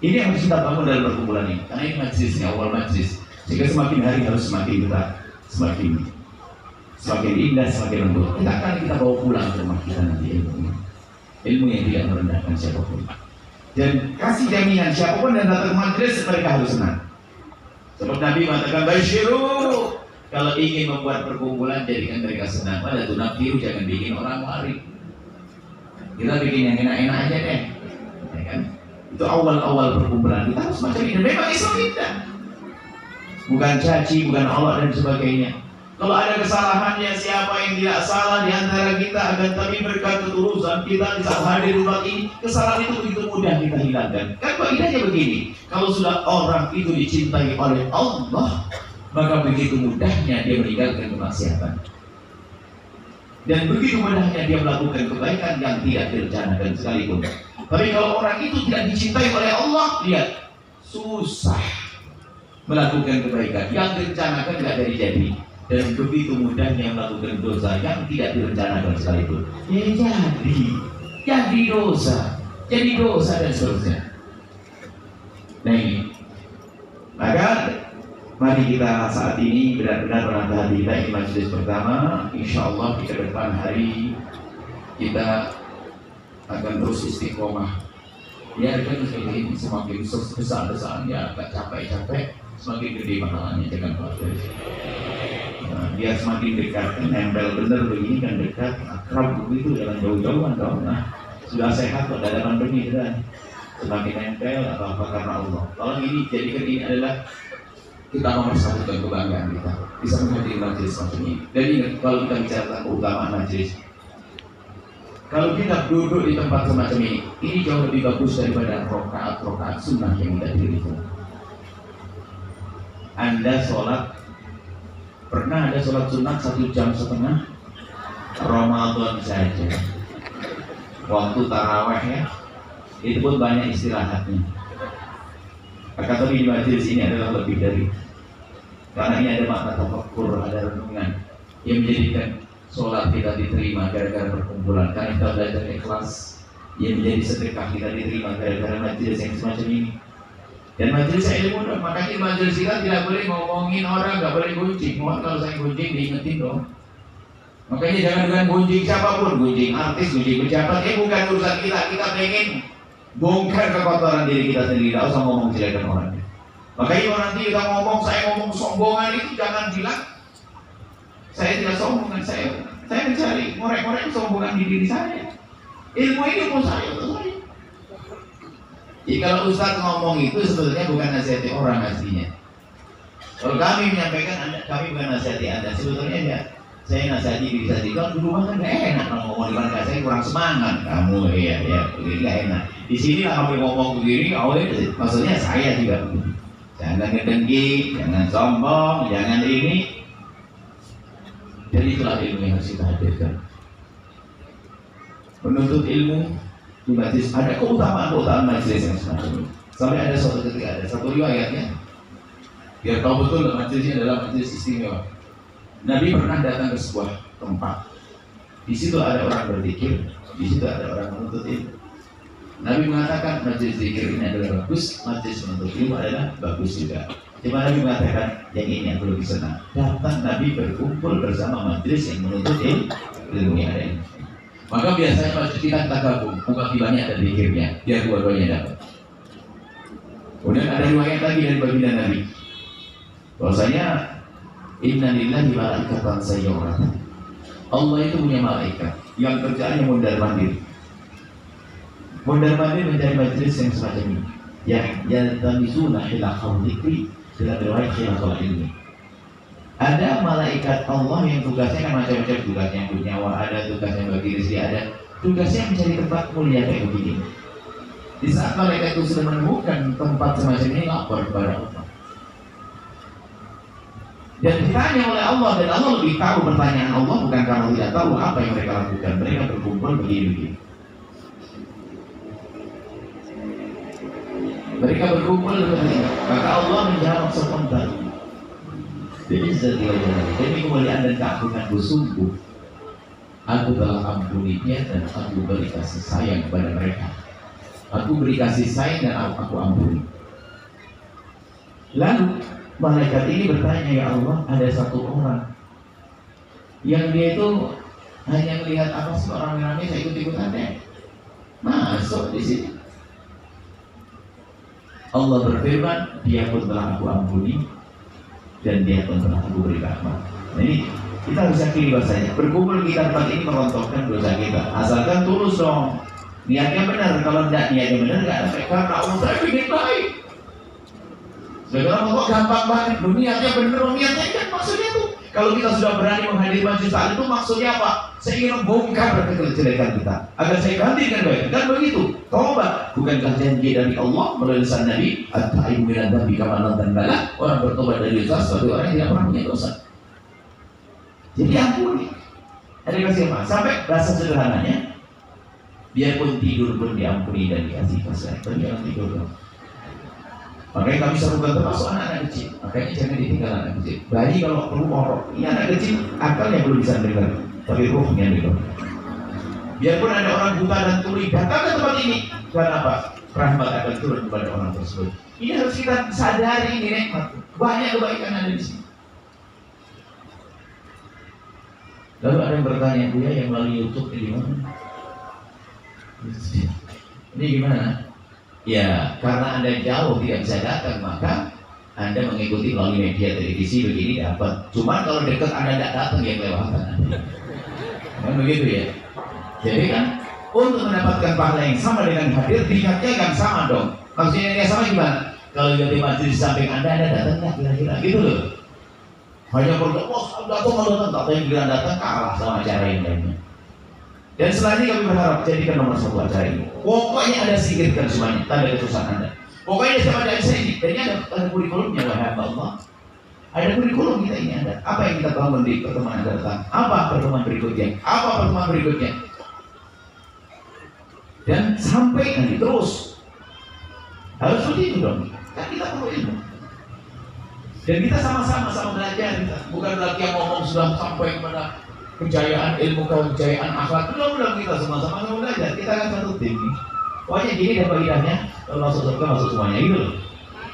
Ini yang harus kita bangun dalam perkumpulan ini. Karena ini majelisnya, awal majelis. Sehingga semakin hari harus semakin berat, semakin indah, semakin lembut. Kita akan kita bawa pulang ke rumah kita nanti ilmu yang tidak merendahkan siapapun. Dan kasih jaminan siapapun yang datang majelis mereka harus senang. Sebab Nabi mengatakan basyiru, kalau ingin membuat perkumpulan jadikan mereka senang. Pada tunafiru, jangan bikin orang lari. Kita bikin yang enak-enak aja deh, ya kan? Itu awal-awal perkumpulan kita harus macam ini. Memang Islam kita bukan caci, bukan Allah dan sebagainya. Kalau ada kesalahannya siapa yang tidak salah di antara kita, akan tapi berkat ketulusan kita di saat hadir di tempat ini, kesalahan itu begitu mudah kita hilangkan. Kan faedahnya begini, kalau sudah orang itu dicintai oleh Allah, maka begitu mudahnya dia meninggalkan kemaksiatan. Dan begitu mudahnya dia melakukan kebaikan yang tidak direncanakan sekalipun. Tapi kalau orang itu tidak dicintai oleh Allah, lihat, susah melakukan kebaikan yang direncanakan tidak jadi, dan begitu mudahnya melakukan dosa yang tidak direncanakan sekalipun. Jadi dosa dan seterusnya. Nah ini, maka mari kita saat ini benar-benar menata hati kita. Ini majelis pertama. Insya Allah di depan hari kita akan terus istiqomah. Biarkan ini semakin besar-besarnya, agak capek-capek, semakin gede pahalanya, jangan khawatir. Biar semakin dekat, nempel bener begini kan dekat, akrab begitu, jangan jauh-jauhan dong. Nah, sudah sehat kok dadakan begini dan semakin nempel atau apa karena Allah. Kalau ini jadikan ini adalah kita mempersatukan kebanggaan kita, bisa menghadiri majelis macam ini. Dan ingat, kalau kita bicara tentang keutamaan majelis, kalau kita duduk di tempat semacam ini jauh lebih bagus daripada rokaat sunnah yang kita dirikan. Anda sholat, pernah ada sholat sunat 1,5 jam Ramadan saja, waktu taraweh ya, itu pun banyak istirahatnya. Kata di majelis ini adalah lebih dari, karena ini ada makna tafakkur, ada renungan yang menjadikan sholat kita diterima gara-gara perkumpulan. Karena kita belajar ikhlas, yang menjadi sedekah kita diterima gara-gara majelis yang semacam ini. Dan majelis ilmu dong, makanya majelis kita tidak boleh ngomongin orang, nggak boleh gunjing. Mohon kalau saya gunjing diingetin dong. Makanya jangan dengan gunjing siapapun, gunjing artis, gunjing pejabat, bukan urusan kita. Kita pengen bongkar kekotoran diri kita sendiri, tidak usah ngomong jelekan orang. Makanya kalau nanti kita ngomong, saya ngomong sombongan itu jangan bilang saya tidak sombongan, saya mencari ngorek-ngorek sombongan di diri saya. Ilmu ini mau saya untuk saya. Jadi kalau Ustaz ngomong itu sebetulnya bukan nasihati orang aslinya. Kalau kami menyampaikan, kami bukan nasihati Anda. Sebetulnya ya, saya nasihati diri saya. Kalau di rumah kan gak enak kalau ngomong di mana saya kurang semangat. Kamu ya, begini gak enak. Di sini lah kami ngomong begini, maksudnya saya juga. Jangan ngedengki, jangan sombong, jangan ini. Jadi itulah ilmu yang harus kita hadirkan. Menuntut ilmu di majlis, ada keutamaan majlis yang semacam ini. Sampai ada suatu ketika ada satu riwayatnya, biar tahu betul majlisnya adalah majlis istimewa. Nabi pernah datang ke sebuah tempat. Di situ ada orang berzikir, di situ ada orang menuntut ilmu. Nabi mengatakan majlis zikir ini adalah bagus, majlis menuntut ilmu adalah bagus juga. Cuma Nabi mengatakan yang ini yang lebih senang. Datang Nabi berkumpul bersama majlis yang menuntut ilmu yang ada ini. Maka biasanya majlis kita gabung, bukan banyak ada zikirnya, biar dua-duanya dapat. Kemudian ada riwayat lagi dari baginda Nabi, bahwasanya Inna lillahi malaikatan sayyaratan. Allah itu punya malaikat yang kerjaannya mondar-mandir. Mondar-mandir mencari majlis yang semacam ini. Yaltamizuna khilafal dzikri, dalam riwayat khilafal ilmi. Ada malaikat Allah yang tugasnya kan macam-macam, tugasnya yang bernyawa ada, tugasnya bagi rezeki ada, tugasnya mencari tempat mulia kayak begini. Di saat malaikat itu sudah menemukan tempat semacam ini, lapor kepada Allah. Dan ditanya oleh Allah, dan Allah lebih tahu pertanyaan Allah bukan karena tidak tahu apa yang mereka lakukan. Mereka berkumpul begini-begini. Mereka berkumpul begini. Maka Allah menjawab spontan. Demi kemuliaan dan keagunganku sungguh aku telah ampuni dia dan aku beri kasih sayang kepada mereka. Aku beri kasih sayang dan aku ampuni. Lalu malaikat ini bertanya, ya Allah, ada satu orang yang dia itu hanya melihat apa sih orang ramai, saya ikut-ikutan deh, masuk di sini. Allah berfirman, dia pun telah aku ampuni dan dia pun telah aku beri rahmat. Nah, ini kita harus yakini bahasanya berkumpul kita tempat ini merontokkan dosa kita, asalkan tulus dong, niatnya benar. Kalau tidak niatnya benar, nggak ada karena Allah saya ingin baik. Sekarang kok gampang banget, niatnya benar, niatnya kan maksudnya tuh. Kalau kita sudah berani menghadiri majelis saat itu, maksudnya apa? Saya ingin membongkar kejelekan kita agar saya ganti dengan baik. Kan begitu. Taubat bukankah janji dari Allah melalui lisan Nabi? At-ta'ibu minadz dzambi kama lan bala. Orang bertobat dari dosa sebagai orang yang tidak pernah punya dosa. Jadi ampuni. Ada kasih apa? Sampai bahasa sederhananya, biarpun tidur pun diampuni dan dikasih kasih. Jangan tidur dong. Makanya kami serukan termasuk anak-anak kecil. Makanya jangan ditinggal anak kecil. Bayi kalau perlu ngorok, ini anak kecil akalnya belum bisa mendengar, tapi ruhnya gitu. Biarpun ada orang buta dan tuli datang ke tempat ini, kenapa? Rahmat akan turun kepada orang tersebut. Ini harus kita sadari, ini nikmat. Banyak kebaikan ada di sini. Lalu ada yang bertanya, Buya yang melalui YouTube ini gimana? Ini gimana? Ya, karena Anda jauh tidak bisa datang, maka Anda mengikuti melalui media televisi begini dapat. Cuma kalau dekat Anda tidak datang, ya kelewatan. Kan begitu ya. Jadi kan untuk mendapatkan pahala yang sama dengan hadir, tingkatnya kan sama dong. Maksudnya yang sama gimana? Kalau jadi majelis samping Anda datang nggak kira-kira gitu loh. Hanya berdoa, datang, yang bilang datang kalah sama acara yang lainnya. Dan selanjutnya kami berharap jadikan nomor satu acara ini. Pokoknya Anda singkirkan semuanya, tanda keputusan Anda. Pokoknya sama ada ini, dan ini ada kurikulumnya, wahai Allah. Ada kurikulum kita ini ada. Apa yang kita bangun di pertemuan yang datang? Apa pertemuan berikutnya? Apa pertemuan berikutnya? Dan sampai nanti terus. Harus seperti itu dong. Kan kita perlu ilmu. Dan kita sama-sama belajar. Bukan lagi yang ngomong sudah sampai kepada kejayaan ilmu, kejayaan akhlak. Belum kita sama-sama belajar. Kita kan satu tim nih. Pokoknya gini deh faedahnya. Kalau masuk surga masuk semuanya gitu loh.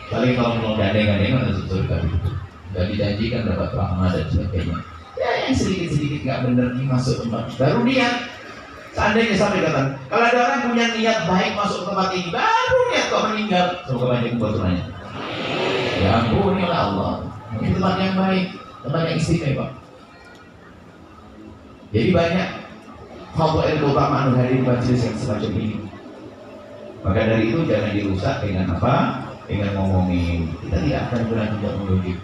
Paling kalau mau gandeng-gandengan masuk surga gitu. Gak dijanjikan dapat rahmat dan sebagainya. Ya yang sedikit-sedikit gak bener nih masuk tempat baru niat. Seandainya sampai kata, kalau ada orang punya niat baik masuk ke tempat ini, baru niat kok meninggal, semoga banyak kebetulannya. Ya ampun, ya Allah, ini tempat yang baik, tempat yang istimewa. Jadi banyak fadhil keutamaan hadir majelis yang semacam ini. Maka dari itu jangan dirusak dengan apa? Dengan ngomongin. Kita tidak akan pernah tidak menggugit.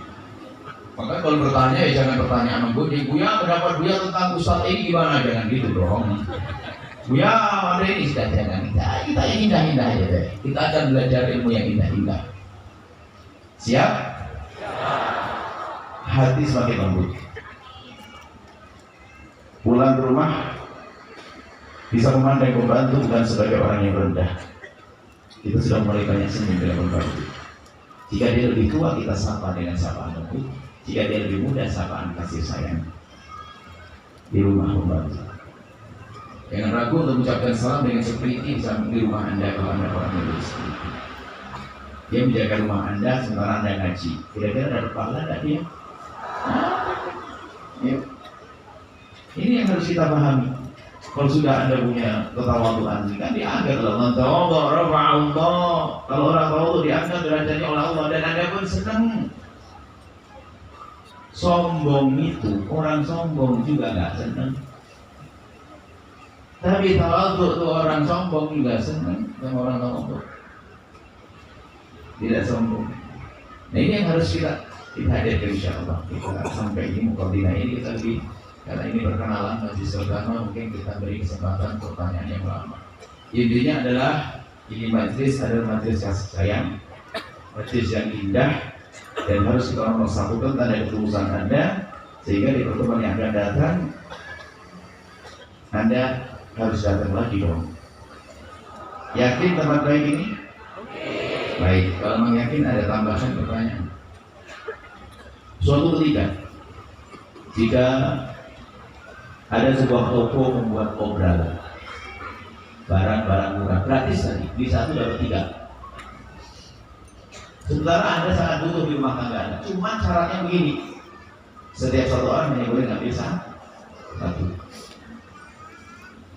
Maka kalau bertanya ya jangan pertanyaan menggunjing. Buya pendapat Buya tentang Ustadz ini gimana? Jangan gitu dong. Buya ada ini sudah jangan. Kita yang indah-indah aja deh. Kita akan belajar ilmu yang indah-indah. Siap? Hati semakin lembut. Pulang ke rumah bisa memandang pembantu bukan sebagai orang yang rendah. Kita sudah mulai banyak senyum dalam pembantu. Jika dia lebih tua kita sapa dengan sapaan lembut. Jika dia lebih muda sapaan kasih sayang di rumah pembantu. Jangan ragu untuk mengucapkan salam dengan security di rumah Anda kalau Anda orang yang bersecurity. Dia menjaga rumah Anda sementara Anda ngaji. Kira-kira ada pahala tidak dia? Ya. Ini yang harus kita pahami. Kalau sudah Anda punya ketawaduan, kan diangkat oleh Allah. Kalau orang tahu diangkat derajatnya oleh Allah dan Anda pun senang. Sombong itu, orang sombong juga nggak senang. Tapi tawadhu itu orang sombong juga senang sama orang sombong. Tidak sombong. Nah ini yang harus kita hadirkan insyaallah. Kita sampai ini mukadimah ini kita lebih karena ini perkenalan Majelis Agama mungkin kita beri kesempatan pertanyaan yang lama. Intinya adalah ini majelis adalah majelis kasih sayang, majelis yang indah. Dan harus kita mempersatukan tanda ketulusan Anda sehingga di pertemuan yang akan datang Anda harus datang lagi dong. Yakin tempat baik ini? Baik, kalau memang yakin ada tambahan pertanyaan. Suatu ketika jika ada sebuah toko membuat obral barang-barang murah gratis tadi, di satu dapat 3. Sementara Anda sangat butuh di rumah tangga Anda. Cuma syaratnya begini, setiap satu orang hanya boleh ngambil 1.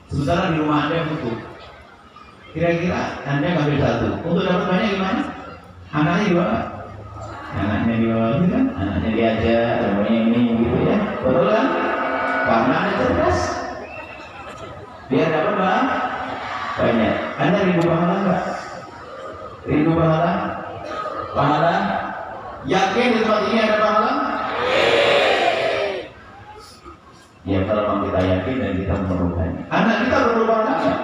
Sementara di rumah Anda butuh. Kira-kira Anda ngambil 1. Untuk dapat banyak gimana? Anaknya di bawah. Anaknya di bawah itu kan? Anaknya diajak, semuanya ini gitu ya. Betul kan? Karena Anda cerdas. Biar dapat banyak. Anda rindu pahala enggak? Rindu pahala? Pahala? Yakin di tempat ini ada pahala? Ya kalau memang kita yakin dan kita memerlukannya. Anak kita perlu pahala enggak?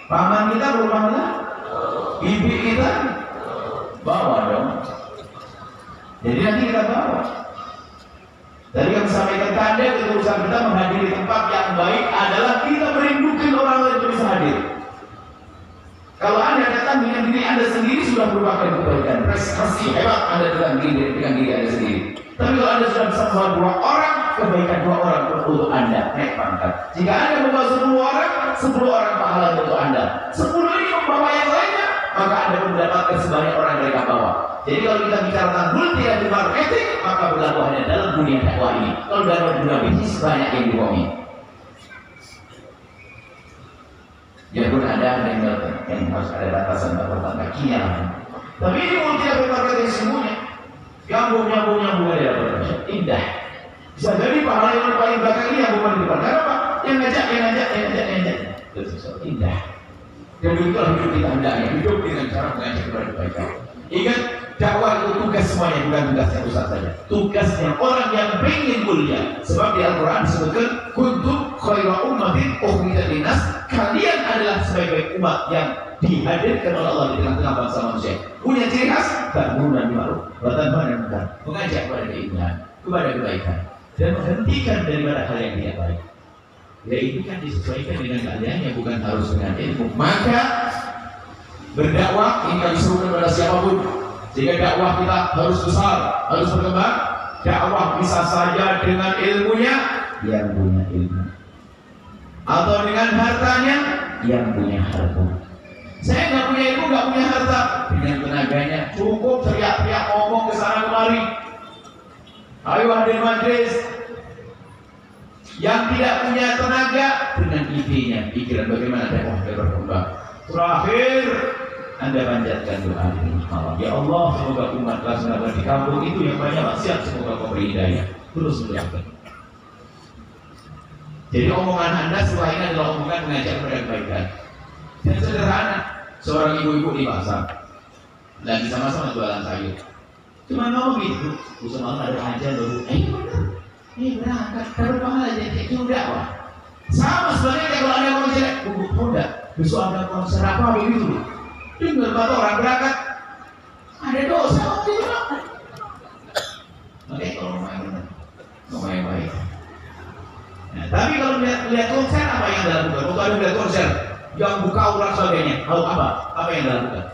Paman kita perlu pahala? Bibi kita? Bawa dong. Jadi nanti kita bawa. Tadi kami sampaikan tanda ketulusan kita menghadiri tempat yang baik adalah kita merindukan orang lain untuk bisa hadir. Kalau Anda datang dengan diri Anda sendiri sudah merupakan kebaikan, prestasi hebat Anda datang dengan diri Anda sendiri. Tapi kalau Anda sudah bisa membawa 2 orang, kebaikan 2 orang untuk Anda naik pangkat. Jika Anda membawa 10 orang, 10 orang pahala untuk Anda. 10 ini membawa yang lainnya, maka Anda mendapatkan sebanyak orang yang mereka bawa. Jadi kalau kita bicara tentang multi level marketing, maka berlaku hanya dalam dunia dakwah ini. Kalau dalam dunia bisnis banyak yang dibohongi. Ya pun ada yang harus ada batasan kakinya. Tapi ini multi level marketing semuanya. Nyambung ada apa? Indah. Bisa jadi pahala yang paling belakang ini yang bukan di depan. Karena apa? Yang ngajak. Itu sesuatu indah. Dan itulah hidup kita hendaknya. Hidup dengan cara mengajak kepada kebaikan. Ingat, dakwah itu tugas semuanya, bukan tugasnya Ustaz saja. Tugasnya orang yang ingin mulia. Sebab di Al-Quran disebutkan, kuntum khaira ummatin ukhrijat linnas. Kalian adalah sebagai umat yang dihadirkan oleh Allah di tengah-tengah bangsa manusia. Punya ciri khas, ta'muruna bil ma'ruf wa tanhauna 'anil munkar. Mengajak kepada keindahan, kepada kebaikan, dan menghentikan daripada hal yang tidak baik. Ya itu kan disesuaikan dengan keadaannya, bukan harus dengan ilmu. Maka berdakwah ini kami serukan pada siapapun. Jika dakwah kita harus besar, harus berkembang. Dakwah bisa saja dengan ilmunya yang punya ilmu, atau dengan hartanya yang punya harta. Saya nggak punya ilmu, nggak punya harta, dengan tenaganya cukup teriak-teriak ngomong ke sana kemari. Ayo hadir majlis. Yang tidak punya tenaga, dengan idenya, pikiran bagaimana dakwah berkembang. Terakhir, Anda panjatkan doa ini malam. Ya Allah, semoga umat Lasnabar di kampung itu yang banyak maksiat, semoga kau beri hidayah. Terus mendoakan. Jadi omongan Anda setelah ini adalah omongan mengajak kepada kebaikan. Dan sederhana, seorang ibu-ibu di pasar lagi sama-sama jualan sayur. Cuma ngomong gitu, usah malam ada aja loh. Benar. Berangkat, taruh pahala jadi juga wah. Sama sebenarnya kalau ada konser, bubuk Honda, besok ada konser apa begitu. Dengar kata orang berangkat, ada dosa waktu itu. Makanya kalau ngomong yang baik. Nah, tapi kalau lihat konser apa yang dilakukan? Kalau ada lihat konser yang buka ulang sebagainya, tahu apa? Apa yang dilakukan?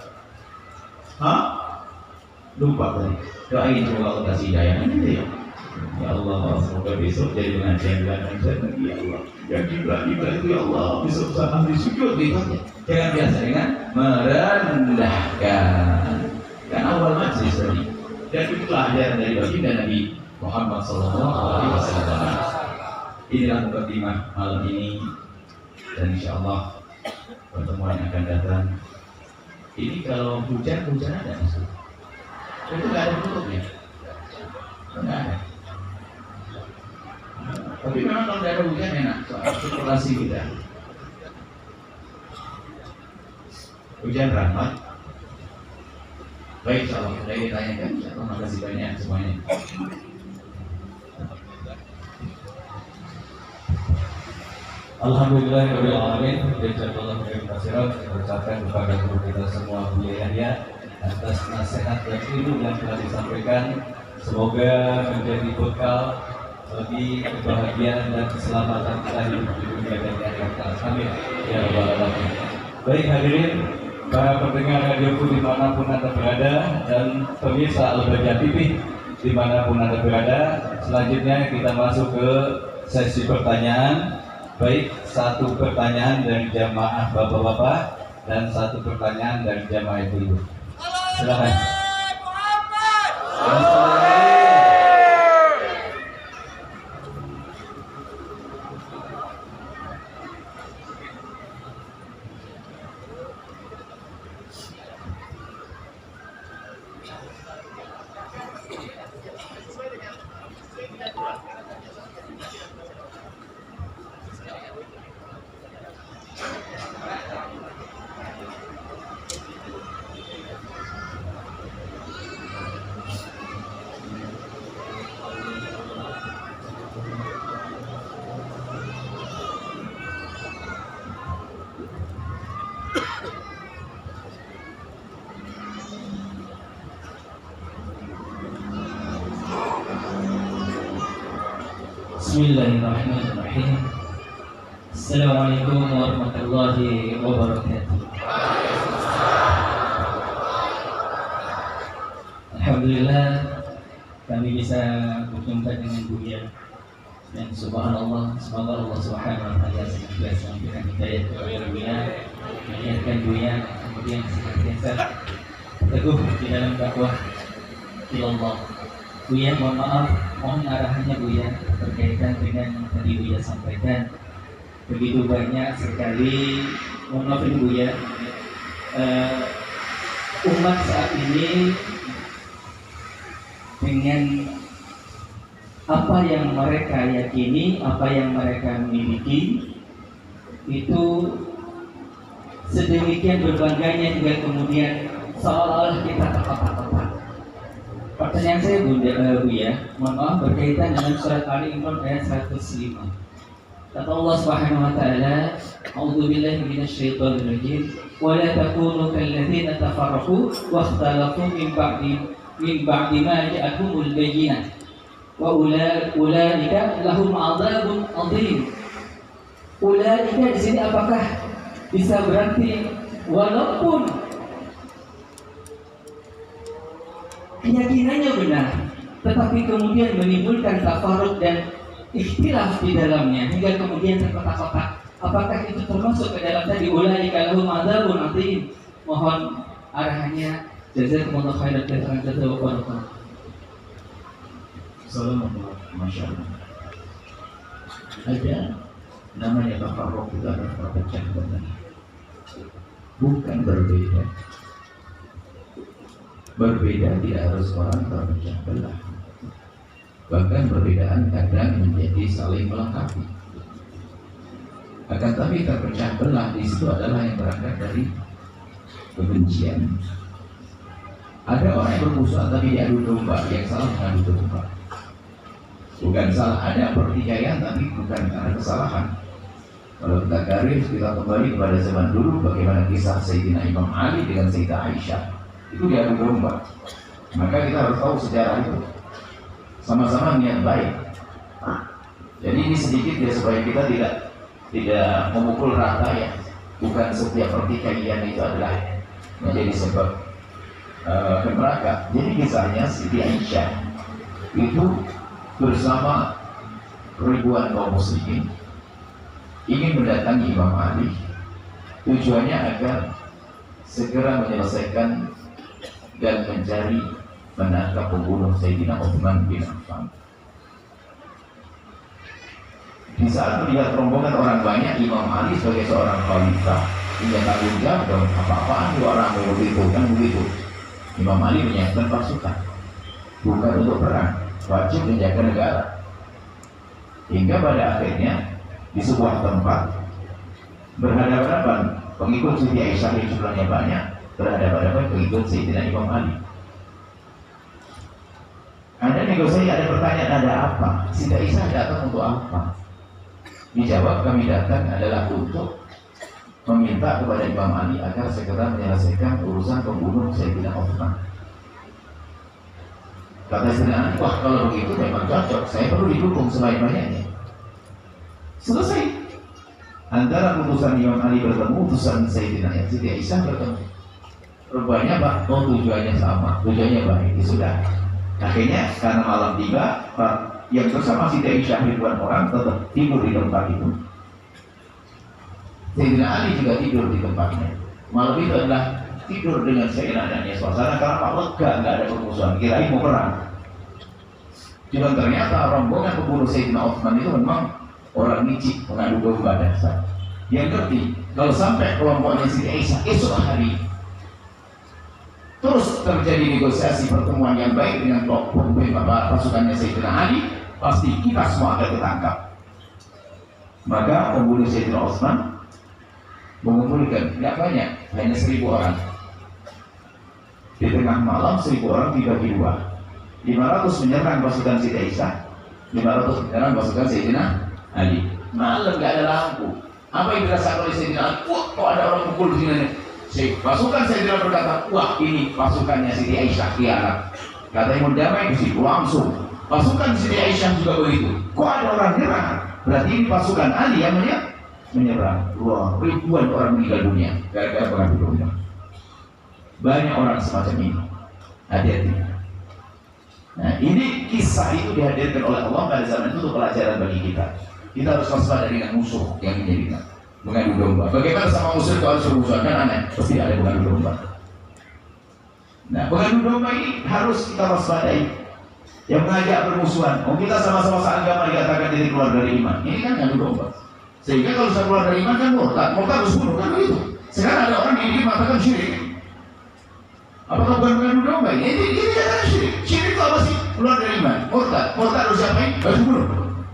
Lupa tadi. Doain semoga Allah kasih hidayah. Ya. Ya Allah, semoga besok jadi pengajian konser lagi ya Allah. Yang gila itu ya Allah, besok saat di sujud gitu. Jangan biasa dengan merendahkan. Kan awal majlis tadi. Dan itulah ajaran dari baginda Nabi Muhammad SAW. Inilah mukadimah malam ini, dan insya Allah pertemuan yang akan datang. Ini kalau hujan ada maksud. Itu nggak ada tutupnya, nggak ada. Tapi memang kalau tidak ada hujan enak, soal sirkulasi kita. Hujan rahmat. Baik, insya Allah saya ditanyakan. Insya Allah, makasih banyak semuanya. Alhamdulillahirabbil alamin. Jazakallahu khairan katsiran. Ucapkan kepada guru kita semua Buya Yahya atas nasihat dan ilmu yang telah disampaikan. Semoga menjadi bekal bagi kebahagiaan dan keselamatan kita hidup di dunia dan di akhirat. Amin ya rabbal alamin. Baik hadirin, para pendengar radioku dimanapun Anda berada, dan pemirsa Al-Bajah TV dimanapun Anda berada. Selanjutnya kita masuk ke sesi pertanyaan. Baik, satu pertanyaan dari jamaah bapak-bapak dan satu pertanyaan dari jamaah ibu-ibu. Silakan. Bismillahirrahmanirrahim. Assalamualaikum warahmatullahi wabarakatuh. Alhamdulillah kami bisa berjumpa dengan Buya, dan subhanallah, semoga Allah Subhanahu wa taala senantiasa memberikan hidayah kepada Buya, mengingatkan Buya, kemudian senantiasa teguh di dalam dakwah ilallah. Buya, mohon maaf, mohon arahannya Buya berkaitan dengan yang tadi Buya sampaikan. Begitu banyak sekali, mohon maaf ini Buya, umat saat ini dengan apa yang mereka yakini, apa yang mereka miliki, itu sedemikian berbangganya hingga kemudian seolah-olah kita tepat-tepat. Pertanyaan saya Buya, mohon maaf, berkaitan dengan surat Ali Imran ayat 105. Kata Allah Subhanahu wa taala, "A'udzu billahi minasyaitonir rajim, wa la takunu kalladzina tafarraqu wa ikhtalafu min ba'di ma ja'ahumul bayyinah. Wa ulaika lahum 'adzabun 'adzim." Ulaika di sini apakah bisa berarti walaupun keyakinannya benar, tetapi kemudian menimbulkan tafarruq dan ikhtilaf di dalamnya hingga kemudian terkotak-kotak, Apakah itu termasuk ke dalam tadi ulaika lahum adzabun adzim? Mohon arahannya. Jazakumullah khairan jazakumullah. Assalamualaikum. Masya Allah. Ada namanya tafarruq itu ada perpecahan benar. Bukan berbeda. Berbeda tidak harus orang terpecah belah. Bahkan perbedaan kadang menjadi saling melengkapi. Akan tapi terpecah belah di situ adalah yang berangkat dari kebencian. Ada orang yang bermusuhan tapi diadu domba, yang salah mengadu domba. Bukan salah, ada pertikaian tapi bukan karena kesalahan. Kalau kita garis, kita kembali kepada zaman dulu, bagaimana kisah Sayyidina Imam Ali dengan Sayyidah Aisyah, itu diadu domba. Maka kita harus tahu sejarah itu. Sama-sama niat baik. Jadi ini sedikit ya supaya kita tidak memukul rata ya. Bukan setiap pertikaian itu adalah menjadi sebab neraka. Jadi kisahnya Siti Aisyah itu bersama ribuan kaum muslimin ingin mendatangi Imam Ali, tujuannya agar segera menyelesaikan dan mencari menangkap pembunuh Sayyidina Utsman bin Affan. Di saat melihat rombongan orang banyak, Imam Ali sebagai seorang khalifah punya tanggung jawab dong, apa-apaan orang begitu kan begitu. Imam Ali menyiapkan pasukan bukan untuk perang, wajib menjaga negara. Hingga pada akhirnya di sebuah tempat berhadapan-hadapan pengikut Siti Aisyah yang jumlahnya banyak berhadapan-hadapan pengikut Sayyidina Imam Ali. Ada negosiasi, ada pertanyaan, ada apa? Siti Aisyah datang untuk apa? Dijawab, kami datang adalah untuk meminta kepada Imam Ali agar segera menyelesaikan urusan pembunuh Sayyidina Utsman. Kata Sayyidina Ali, wah kalau begitu memang cocok, saya perlu didukung sebanyak-banyaknya. Selesai. Antara utusan Imam Ali bertemu, utusan Sayyidina Siti Aisyah bertemu. Rupanya Pak, tujuannya sama, tujuannya baik, ya sudah. Akhirnya karena malam tiba, yang bersama Siti Aisyah ribuan orang tetap tidur di tempat itu. Sayyidina Ali juga tidur di tempatnya. Malam itu adalah tidur dengan seenaknya suasana karena Pak lega, nggak ada permusuhan, kirain mau perang. Cuma ternyata rombongan pembunuh Sayyidina Utsman itu memang orang licik, mengadu domba dasar. Yang ngerti kalau sampai kelompoknya Siti Aisyah esok hari terus terjadi negosiasi pertemuan yang baik dengan kelompok pasukannya Sayyidina Ali, pasti kita semua akan ketangkap. Maka pembunuh Sayyidina Utsman mengumpulkan tidak banyak, hanya 1000 orang. Di tengah malam 1000 orang dibagi dua. 500 menyerang pasukan Siti Aisyah, 500 menyerang pasukan Sayyidina Ali. Malam nggak ada lampu. Apa yang dirasakan oleh Sayyidina Ali? Wah, kok ada orang pukul di sini? Pasukan Sayyidina berkata, wah ini pasukannya Siti Aisyah khianat. Katanya mau damai di situ langsung. Pasukan Siti Aisyah juga begitu. Kok ada orang nyerang? Berarti ini pasukan Ali yang menyerang. Wah, ribuan orang meninggal dunia gara-gara pengadu domba. Banyak orang semacam ini. Hati-hati. Nah, ini kisah itu dihadirkan oleh Allah pada zaman itu untuk pelajaran bagi kita. Kita harus waspada dengan musuh yang menjadikan mengadu domba. Bagaimana sama musuh itu harus bermusuhan? Kan aneh, pasti ada mengadu domba. Nah, mengadu domba ini harus kita waspadai. Yang mengajak bermusuhan, kita sama-sama seagama dikatakan jadi keluar dari iman. Ini kan mengadu domba. Sehingga kalau sudah keluar dari iman kan murtad harus bunuh kan begitu. Sekarang ada orang yang mengatakan syirik. Apakah bukan mengadu domba? Ini adalah syirik. Syirik itu apa sih? Keluar dari iman, murtad harus diapain? Harus bunuh.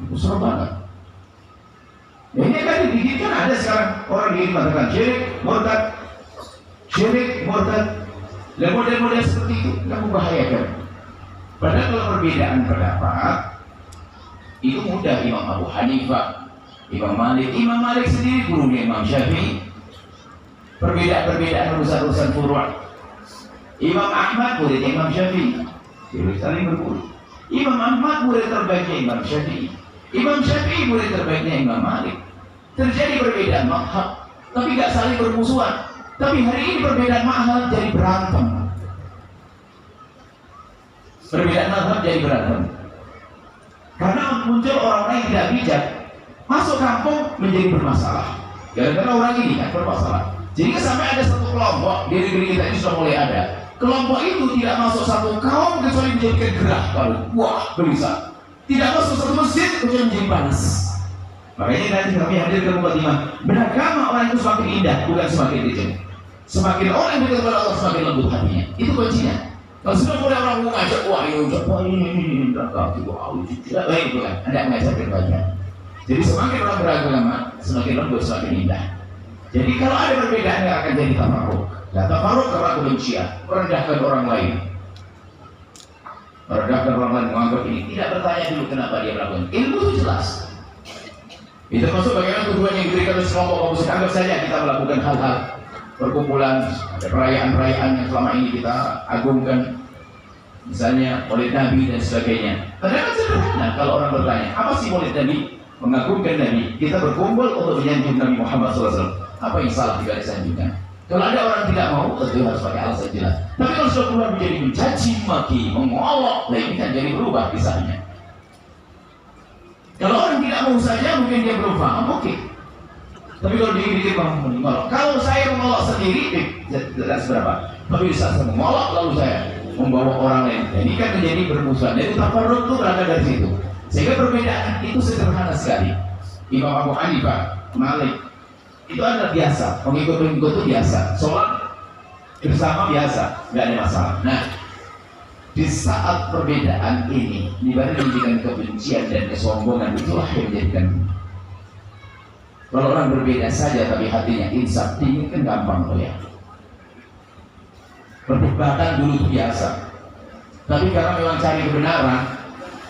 Itu serem banget. Ya, ini kan dididikan ada sekarang orang yang mengatakan syirik, murtad. Dan model-model seperti itu yang membahayakan. Padahal kalau perbedaan pendapat itu mudah. Imam Abu Hanifah, Imam Malik sendiri gurunya Imam Syafi'i. Perbedaan urusan furu'. Imam Ahmad muridnya Imam Syafi'i. Jadi saling berguru. Imam Ahmad murid terbaiknya Imam Syafi'i. Imam Syafi'i murid terbaiknya Imam Malik. Terjadi perbedaan mazhab, tapi nggak saling bermusuhan. Tapi hari ini perbedaan mazhab jadi berantem. Perbedaan mazhab jadi berantem. Karena muncul orang-orang yang tidak bijak, masuk kampung menjadi bermasalah. Gara-gara orang ini kan bermasalah. Jadi sampai ada satu kelompok di negeri kita ini sudah mulai ada. Kelompok itu tidak masuk satu kaum kecuali menjadikan gerah kalau wah gelisah. Tidak masuk satu masjid kecuali menjadi panas. Makanya nanti kami hadir ke mukadimah. Beragama orang itu semakin indah, bukan semakin kecil. Semakin orang yang dekat kepada Allah semakin lembut hatinya. Itu kuncinya. Kalau sudah mulai orang mengajak, wah ini tidak baik bukan? Anda mengajak berbahagia. Jadi semakin orang beragama, semakin lembut, semakin indah. Jadi kalau ada perbedaan yang akan jadi tafarruq. Nah, tafarruq karena kebencian, merendahkan orang lain. Merendahkan orang lain menganggap ini, tidak bertanya dulu kenapa dia melakukan. Ilmu itu jelas. Itu termasuk bagaimana tujuan yang diberikan oleh kelompok kaum muslimin. Anggap saja kita melakukan hal-hal perkumpulan, ada perayaan-perayaan yang selama ini kita agungkan, misalnya Maulid Nabi dan sebagainya. Ternyata sederhana kalau orang bertanya, apa sih Maulid Nabi? Mengagungkan Nabi. Kita berkumpul untuk menyanjung Nabi Muhammad SAW. Apa yang salah jika disanjungkan? Kalau ada orang tidak mau, tentu harus pakai alasan jelas. Tapi kalau sudah keluar menjadi mencaci maki, mengolok, nah ini kan jadi berubah kisahnya. Kalau orang tidak mau saja, mungkin dia belum paham, oke. Tapi kalau dikit-dikit mengolok, kalau saya mengolok sendiri, tidak seberapa. Tapi saat saya mengolok, lalu saya membawa orang lain. Nah, ini kan menjadi bermusuhan. Jadi tafarruq itu berangkat dari situ. Sehingga perbedaan itu sederhana sekali. Imam Abu Hanifah, Malik, itu adalah biasa. Pengikut-pengikut itu biasa. Sholat bersama biasa, nggak ada masalah. Nah, di saat perbedaan ini, dibanding menjadikan kebencian dan kesombongan, itulah yang menjadikan. Kalau orang berbeda saja tapi hatinya insaf, dingin kan gampang loh ya. Perdebatan dulu itu biasa. Tapi karena memang cari kebenaran,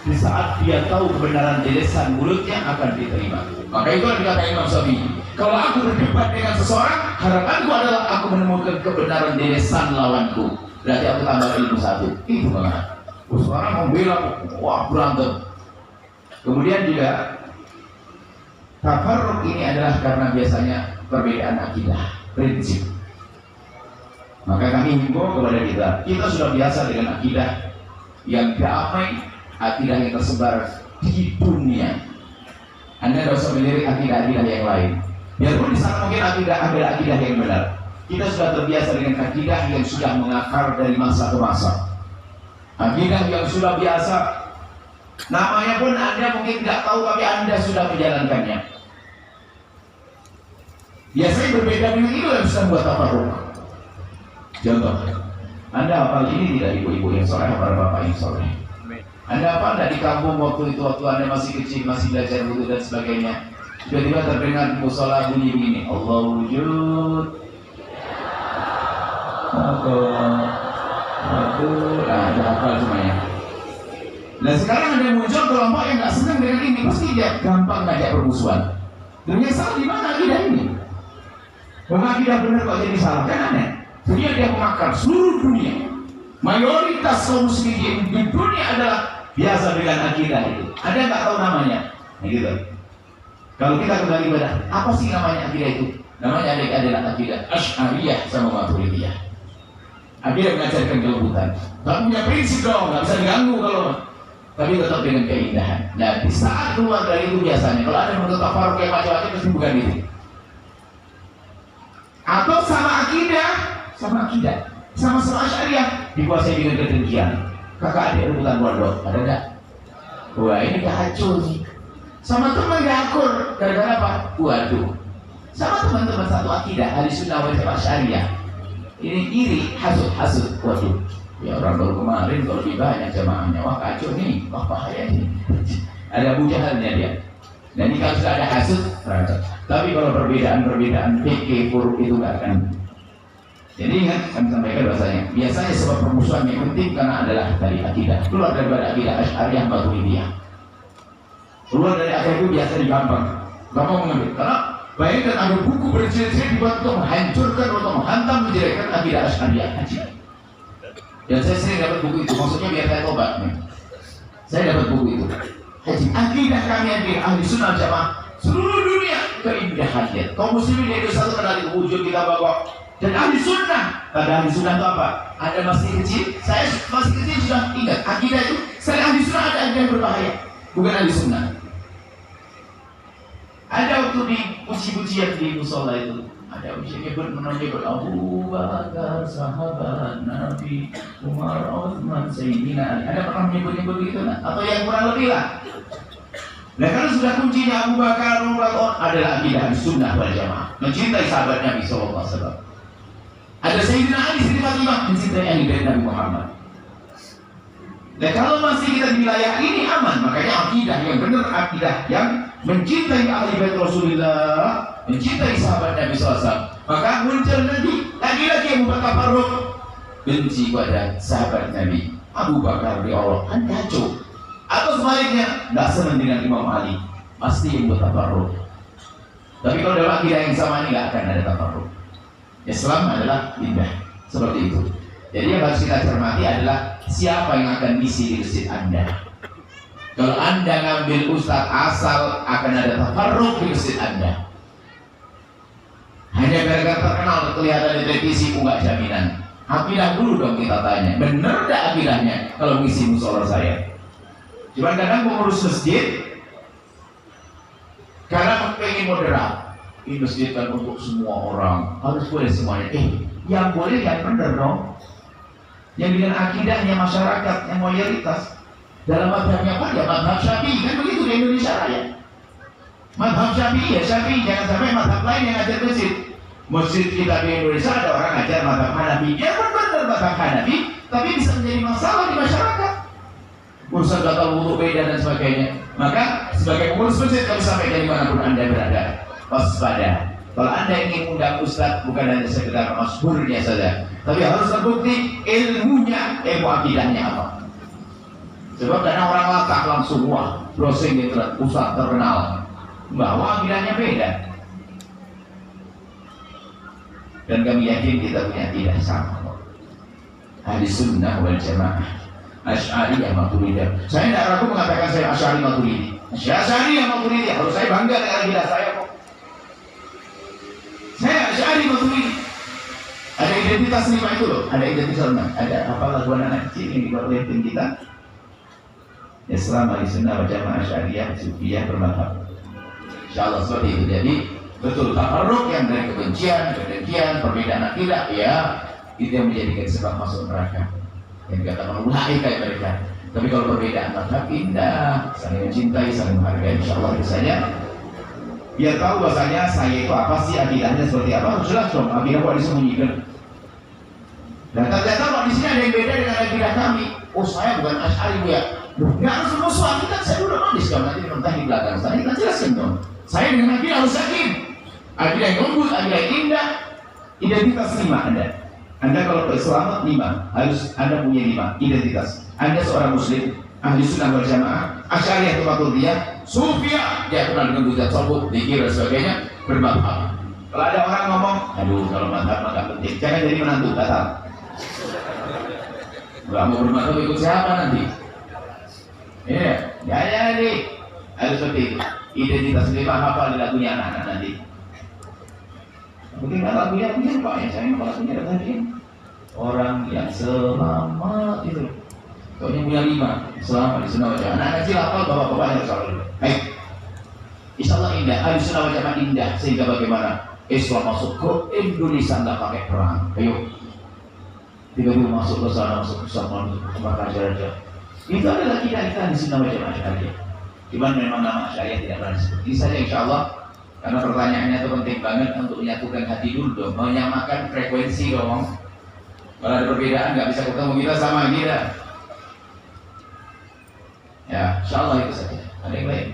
di saat dia tahu kebenaran di lisan mulutnya akan diterima. Maka itu yang dikatakan Imam Syafi'i. Kalau aku berdebat dengan seseorang, harapanku adalah aku menemukan kebenaran di lisan lawanku. Berarti aku tambah ilmu satu. Itu banget. Seorang membela, wah berantem. Kemudian juga tafarruq ini adalah karena biasanya perbedaan akidah, prinsip. Maka kami himbau kepada kita sudah biasa dengan akidah yang damai, akidah yang tersebar di dunia. Anda tidak usah melirik akidah-akidah yang lain. Biarpun di sana mungkin akidah yang benar. Kita sudah terbiasa dengan akidah yang sudah mengakar dari masa ke masa. Akidah yang sudah biasa. Namanya pun Anda mungkin tidak tahu, tapi Anda sudah menjalankannya. Biasanya berbeda dengan itu yang bisa membuat tafarruq. Contoh, Anda hafal ini tidak ibu-ibu yang soleh, para bapak yang soleh? Anda hafal tidak di kampung waktu itu, waktu Anda masih kecil, masih belajar wudu dan sebagainya, tiba-tiba terdengar di musola bunyi begini, Allah wujud. Nah, ada hafal semuanya. Nah sekarang ada muncul kelompok yang nggak senang dengan ini, pasti dia gampang ngajak permusuhan. Dunia salah di mana akidah ini? Bahwa akidah benar kok jadi salah, kan aneh. Dunia dia mengakar seluruh dunia. Mayoritas kaum muslimin di dunia adalah biasa dengan akidah itu. Ada nggak tahu namanya? Nah gitu. Kalau kita kembali pada apa sih namanya akidah itu? Namanya adalah akidah Asy'ariyah sama Maturidiyah. Akidah mengajarkan kelembutan. Kamu punya prinsip dong, nggak bisa diganggu kalau. Tapi tetap dengan keindahan. Nah di saat keluar dari itu biasanya, kalau ada menurut tafarruq yang macam-macam mesti bukan itu. Atau sama akidah, sama Asy'ariyah dikuasai dengan kedengkian. Kakak adik rebutan pondok, ada enggak? Wah ini kacau nih. Sama teman gak akur, gara-gara apa? Waduh. Sama teman-teman satu akidah, Ahlussunnah wal Jamaah Asy'ariyah. Ini iri, hasud. Waduh. Ya orang baru kemarin kalau lebih banyak jamaahnya, wah kacau nih, wah bahaya nih. Ada Abu Jahalnya dia. Dan ini kalau sudah ada hasud, rancak. Tapi kalau perbedaan fikih, furu itu gak akan. Jadi ingat, kami sampaikan bahasanya, biasanya sebab permusuhan yang penting karena adalah dari akidah. Keluar daripada akidah Asy'ariyah Maturidiyah. Keluar dari akidah itu biasa digampang. Gampang mengambil. Karena bayangkan ada buku berjilid-jilid dibuat untuk menghancurkan, untuk menghantam, menjelekkan akidah Asy'ariyah. Dan saya sering dapat buku itu, maksudnya biar saya tobat nih. Saya dapat buku itu. Akidah kami yang Ahlussunnah wal Jamaah seluruh dunia keindahannya. Kaum muslimin itu satu kenali wujud kita bawa. Dan Ahlussunnah, pada Ahlussunnah itu apa? Ada masih kecil, saya masih kecil sudah ingat akidah itu. Selain Ahlussunnah ada akidah yang berbahaya, bukan Ahlussunnah. Ada waktu di puji-pujian di musola itu. Ada ujiannya menyebut Abu Bakar sahabat Nabi, Umar, Utsman, Sayyidina Ali. Ada pernah menyebut-nyebut gitu nah? Atau yang kurang lebih lah. Nah kalau sudah kuncinya Abu Bakar, Umar adalah akidah sunnah wal jamaah, mencintai sahabat Nabi SAW. Ada Sayyidina Ali, Siti Fatimah, mencintai Ali dari Nabi Muhammad. Nah kalau masih kita di wilayah ini aman, makanya akidah yang benar, akidah yang mencintai ahli bait Rasulullah, mencintai sahabat Nabi SAW. Maka muncul nanti lagi-lagi yang membuat tafarruq, benci pada sahabat Nabi. Abu Bakar di Allah kan kacau. Atau sebaliknya, tidak senang dengan Imam Ali, pasti yang membuat tafarruq. Tapi kalau dalam akidah yang sama ini tidak akan ada tafarruq. Islam adalah indah seperti itu. Jadi yang harus kita cermati adalah siapa yang akan isi di masjid Anda. Kalau Anda ngambil ustaz asal, akan ada tafarruq di masjid Anda. Hanya gara-gara terkenal kelihatan di televisi, enggak jaminan. Akidah dulu dong kita tanya, benar enggak akidahnya kalau ngisi musola saya? Cuma kadang pengurus masjid karena pengen moderat, ini masjid kan untuk semua orang, harus boleh semuanya. Yang boleh yang benar dong. Yang dengan akidahnya masyarakat yang mayoritas. Dalam madhabnya apa? Ya madhab Syafi'i, kan begitu di Indonesia Raya. Madhab Syafi'i ya Syafi'i, jangan sampai madhab lain yang ngajar masjid. Masjid kita di Indonesia ada orang ngajar madhab Hanafi, dia pun benar madhab Hanafi, tapi bisa menjadi masalah di masyarakat. Urusan batal wudu beda dan sebagainya. Maka sebagai pengurus masjid kami sampaikan dimanapun Anda berada, waspada. Kalau Anda ingin undang ustaz, bukan hanya sekedar masyhurnya saja, tapi harus terbukti ilmunya, ilmu akidahnya apa. Sebab karena orang latah langsung wah, browsing gitu, ustaz terkenal, bahwa akidahnya beda. Dan kami yakin kita punya akidah sama. Ahli sunnah wal jamaah, Asy'ariyah Maturidiyah. Saya tidak ragu mengatakan saya Asy'ari Maturidi. Asy'ari Maturidi, harus saya bangga dengan akidah saya kok. Saya Asy'ari Maturidi. Ada identitas 5 itu loh, ada identitas 5. Ada apa lagu anak kecil yang dibuat oleh tim kita? Islam, Ahli Sunnah, Jamaah, Syariah, Sufiyah, bermadhab. Insyaallah seperti itu. Jadi betul tafarruq yang dari kebencian, kedengkian, perbedaan akidah, ya itu yang menjadikan sebab masuk neraka. Yang dikatakan ulai kayak mereka. Tapi kalau perbedaan madhab indah, saling mencintai, saling menghargai, insyaallah itu saja. Biar tahu bahasanya saya itu apa sih, akidahnya seperti apa, harus jelas dong. Akidah kok disembunyikan. Dan ternyata kok di sini ada yang beda dengan akidah kami. Oh saya bukan Asy'ari bu ya. Nggak harus musuh akidah, saya udah mandis kalau nanti mentah di belakang saya, kita jelaskan dong. Saya dengan akidah harus yakin. Akidah yang lembut, akidah yang indah, identitas 5 Anda. Anda kalau berislam 5, harus Anda punya 5 identitas. Anda seorang muslim, ahli sunnah wal jamaah, asy'ariyah atau maturidiyah, sufiyah, dia kenal dengan bujat sobut, dikir dan sebagainya, bermadhab. Kalau ada orang ngomong, aduh kalau madhab mah gak penting, jangan jadi menantu, batal. Gak mau bermadhab ikut siapa nanti? Iya, ya jadi harus seperti itu. Identitas 5 hafal di lagunya anak-anak nanti. Mungkin lagunya punya Pak ya, saya kalau punya tadi orang yang selamat itu. Pokoknya punya 5 selamat di sunnah wal jamaah. Anak kecil hafal, bapak-bapaknya selalu. Baik. Insyaallah indah, ahli sunnah wal jamaah indah sehingga bagaimana Islam masuk ke Indonesia nggak pakai perang. Ayo. Tiba-tiba masuk ke sana, masuk ke sana, maka raja-raja. Itu adalah kita di sunnah wal jamaah Asy'ariyah. Cuman memang nama Asy'ariyah tidak pernah disebut. Ini saja insyaallah. Karena pertanyaannya itu penting banget untuk menyatukan hati dulu dong, menyamakan frekuensi dong. Kalau ada perbedaan nggak bisa ketemu kita sama kita. Ya, insyaallah itu saja. Ada yang lain?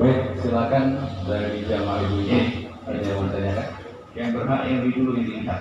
Baik, silakan dari jamaah ibu ini. Ada yang mau tanyakan? Yang berhak yang lebih dulu yang dilihat.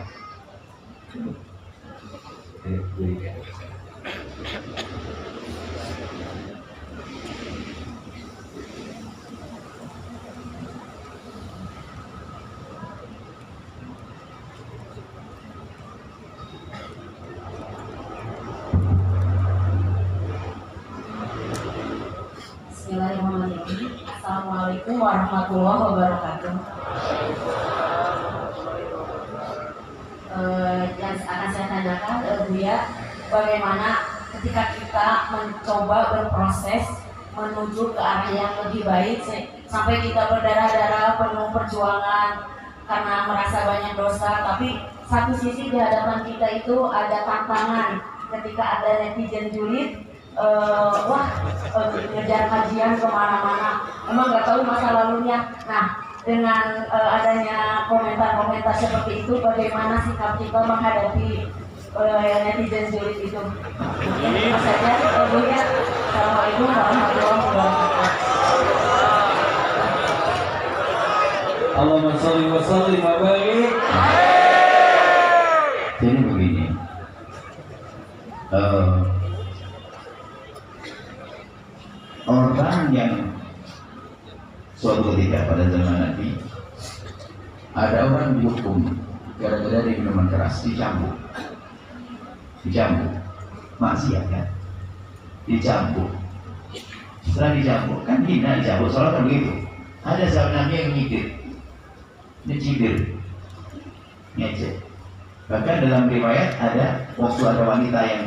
Bismillahirrahmanirrahim. Assalamualaikum warahmatullahi wabarakatuh. Yang akan saya tanyakan Buya, bagaimana ketika kita mencoba berproses menuju ke arah yang lebih baik, sampai kita berdarah-darah penuh perjuangan karena merasa banyak dosa. Tapi satu sisi di hadapan kita itu ada tantangan ketika ada netizen julid, ngejar kajian kemana-mana, emang nggak tahu masa lalunya. Nah, dengan adanya komentar-komentar seperti itu, bagaimana sikap kita menghadapi netizen julid itu? Itu saja, Buya. Assalamualaikum warahmatullahi wabarakatuh. Allahumma sholli wa sallim wa barik. Jadi begini, orang yang suatu ketika pada zaman Nabi ada orang dihukum gara-gara dia minuman keras, dicambuk, maksiat kan, dicambuk. Setelah dicambuk kan hina, dicambuk, soalnya kan begitu. Ada sahabat Nabi yang mencibir, ngecek. Bahkan dalam riwayat ada waktu ada wanita yang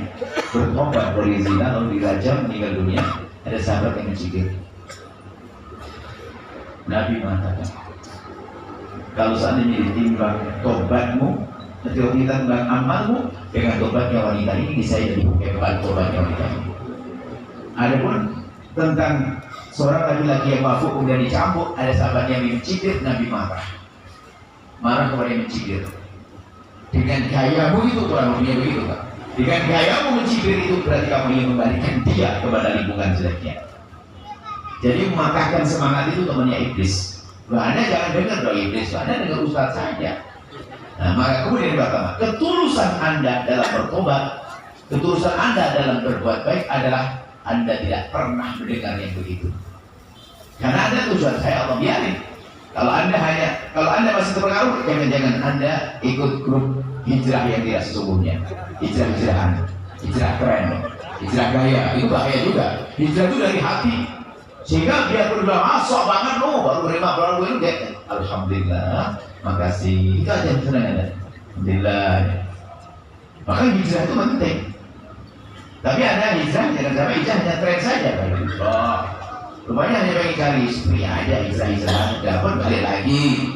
bertobat dari zina lalu dirajam meninggal dunia, ada sahabat yang mencibir. Nabi mengatakan, kalau seandainya ditimbang tobatmu, ketika kita timbang amalmu dengan tobatnya wanita ini, bisa jadi hebat tobatnya wanita ini. Adapun tentang seorang laki-laki yang mabuk kemudian dicambuk, ada sahabat yang mencibir, Nabi marah kepada yang mencibir. Dengan gayamu itu, Tuhan punya begitu kan? Dengan gayamu mencibir itu berarti kamu ingin membalikan dia kepada lingkungan jeleknya. Jadi mematahkan semangat itu temannya iblis. Anda jangan dengar doa iblis, Anda dengar ustaz saja. Nah, maka kemudian pertama, ketulusan Anda dalam bertobat, ketulusan Anda dalam berbuat baik adalah Anda tidak pernah mendengar yang begitu. Karena Anda tujuan saya Allah biarin. Kalau Anda masih terpengaruh, jangan-jangan Anda ikut grup hijrah yang tidak sesungguhnya. Hijrah-hijrahan, hijrah keren, hijrah gaya, itu bahaya juga. Hijrah itu dari hati. Sehingga dia berdoa, sok banget baru terima baru itu dia. Alhamdulillah, makasih. Itu aja senang Anda. Alhamdulillah. Maka hijrah itu penting. Tapi ada hijrah, jangan sampai hijrah hanya tren saja. Rupanya hanya pengen cari istri aja, hijrah dapat balik lagi.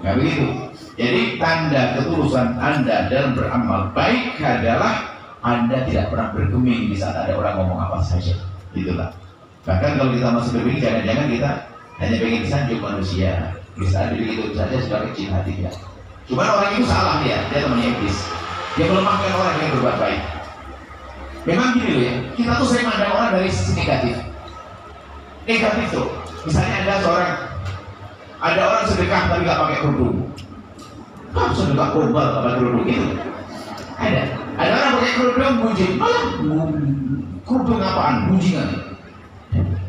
Nggak begitu. Jadi tanda ketulusan Anda dalam beramal baik adalah Anda tidak pernah bergeming di saat ada orang ngomong apa saja. Itulah. Bahkan kalau kita masih berpikir, jangan-jangan kita hanya pengen sanjung manusia. Bisa begitu saja sudah kecil hati dia. Cuma orang itu salah dia temannya iblis. Dia melemahkan orang yang berbuat baik. Memang gini loh ya, kita tuh sering mandang orang dari sisi negatif. Negatif tuh, misalnya ada orang sedekah tapi nggak pakai kerudung. Kamu sedekah korban nggak pakai kerudung gitu? Ada orang pakai kerudung bunjing, malah kerudung apaan? Bunjingan.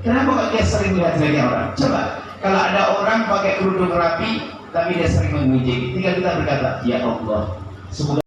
Kenapa dia sering melihat jeleknya orang? Coba, kalau ada orang pakai kerudung rapi tapi dia sering mengunjing, tinggal kita berkata, ya Allah, semoga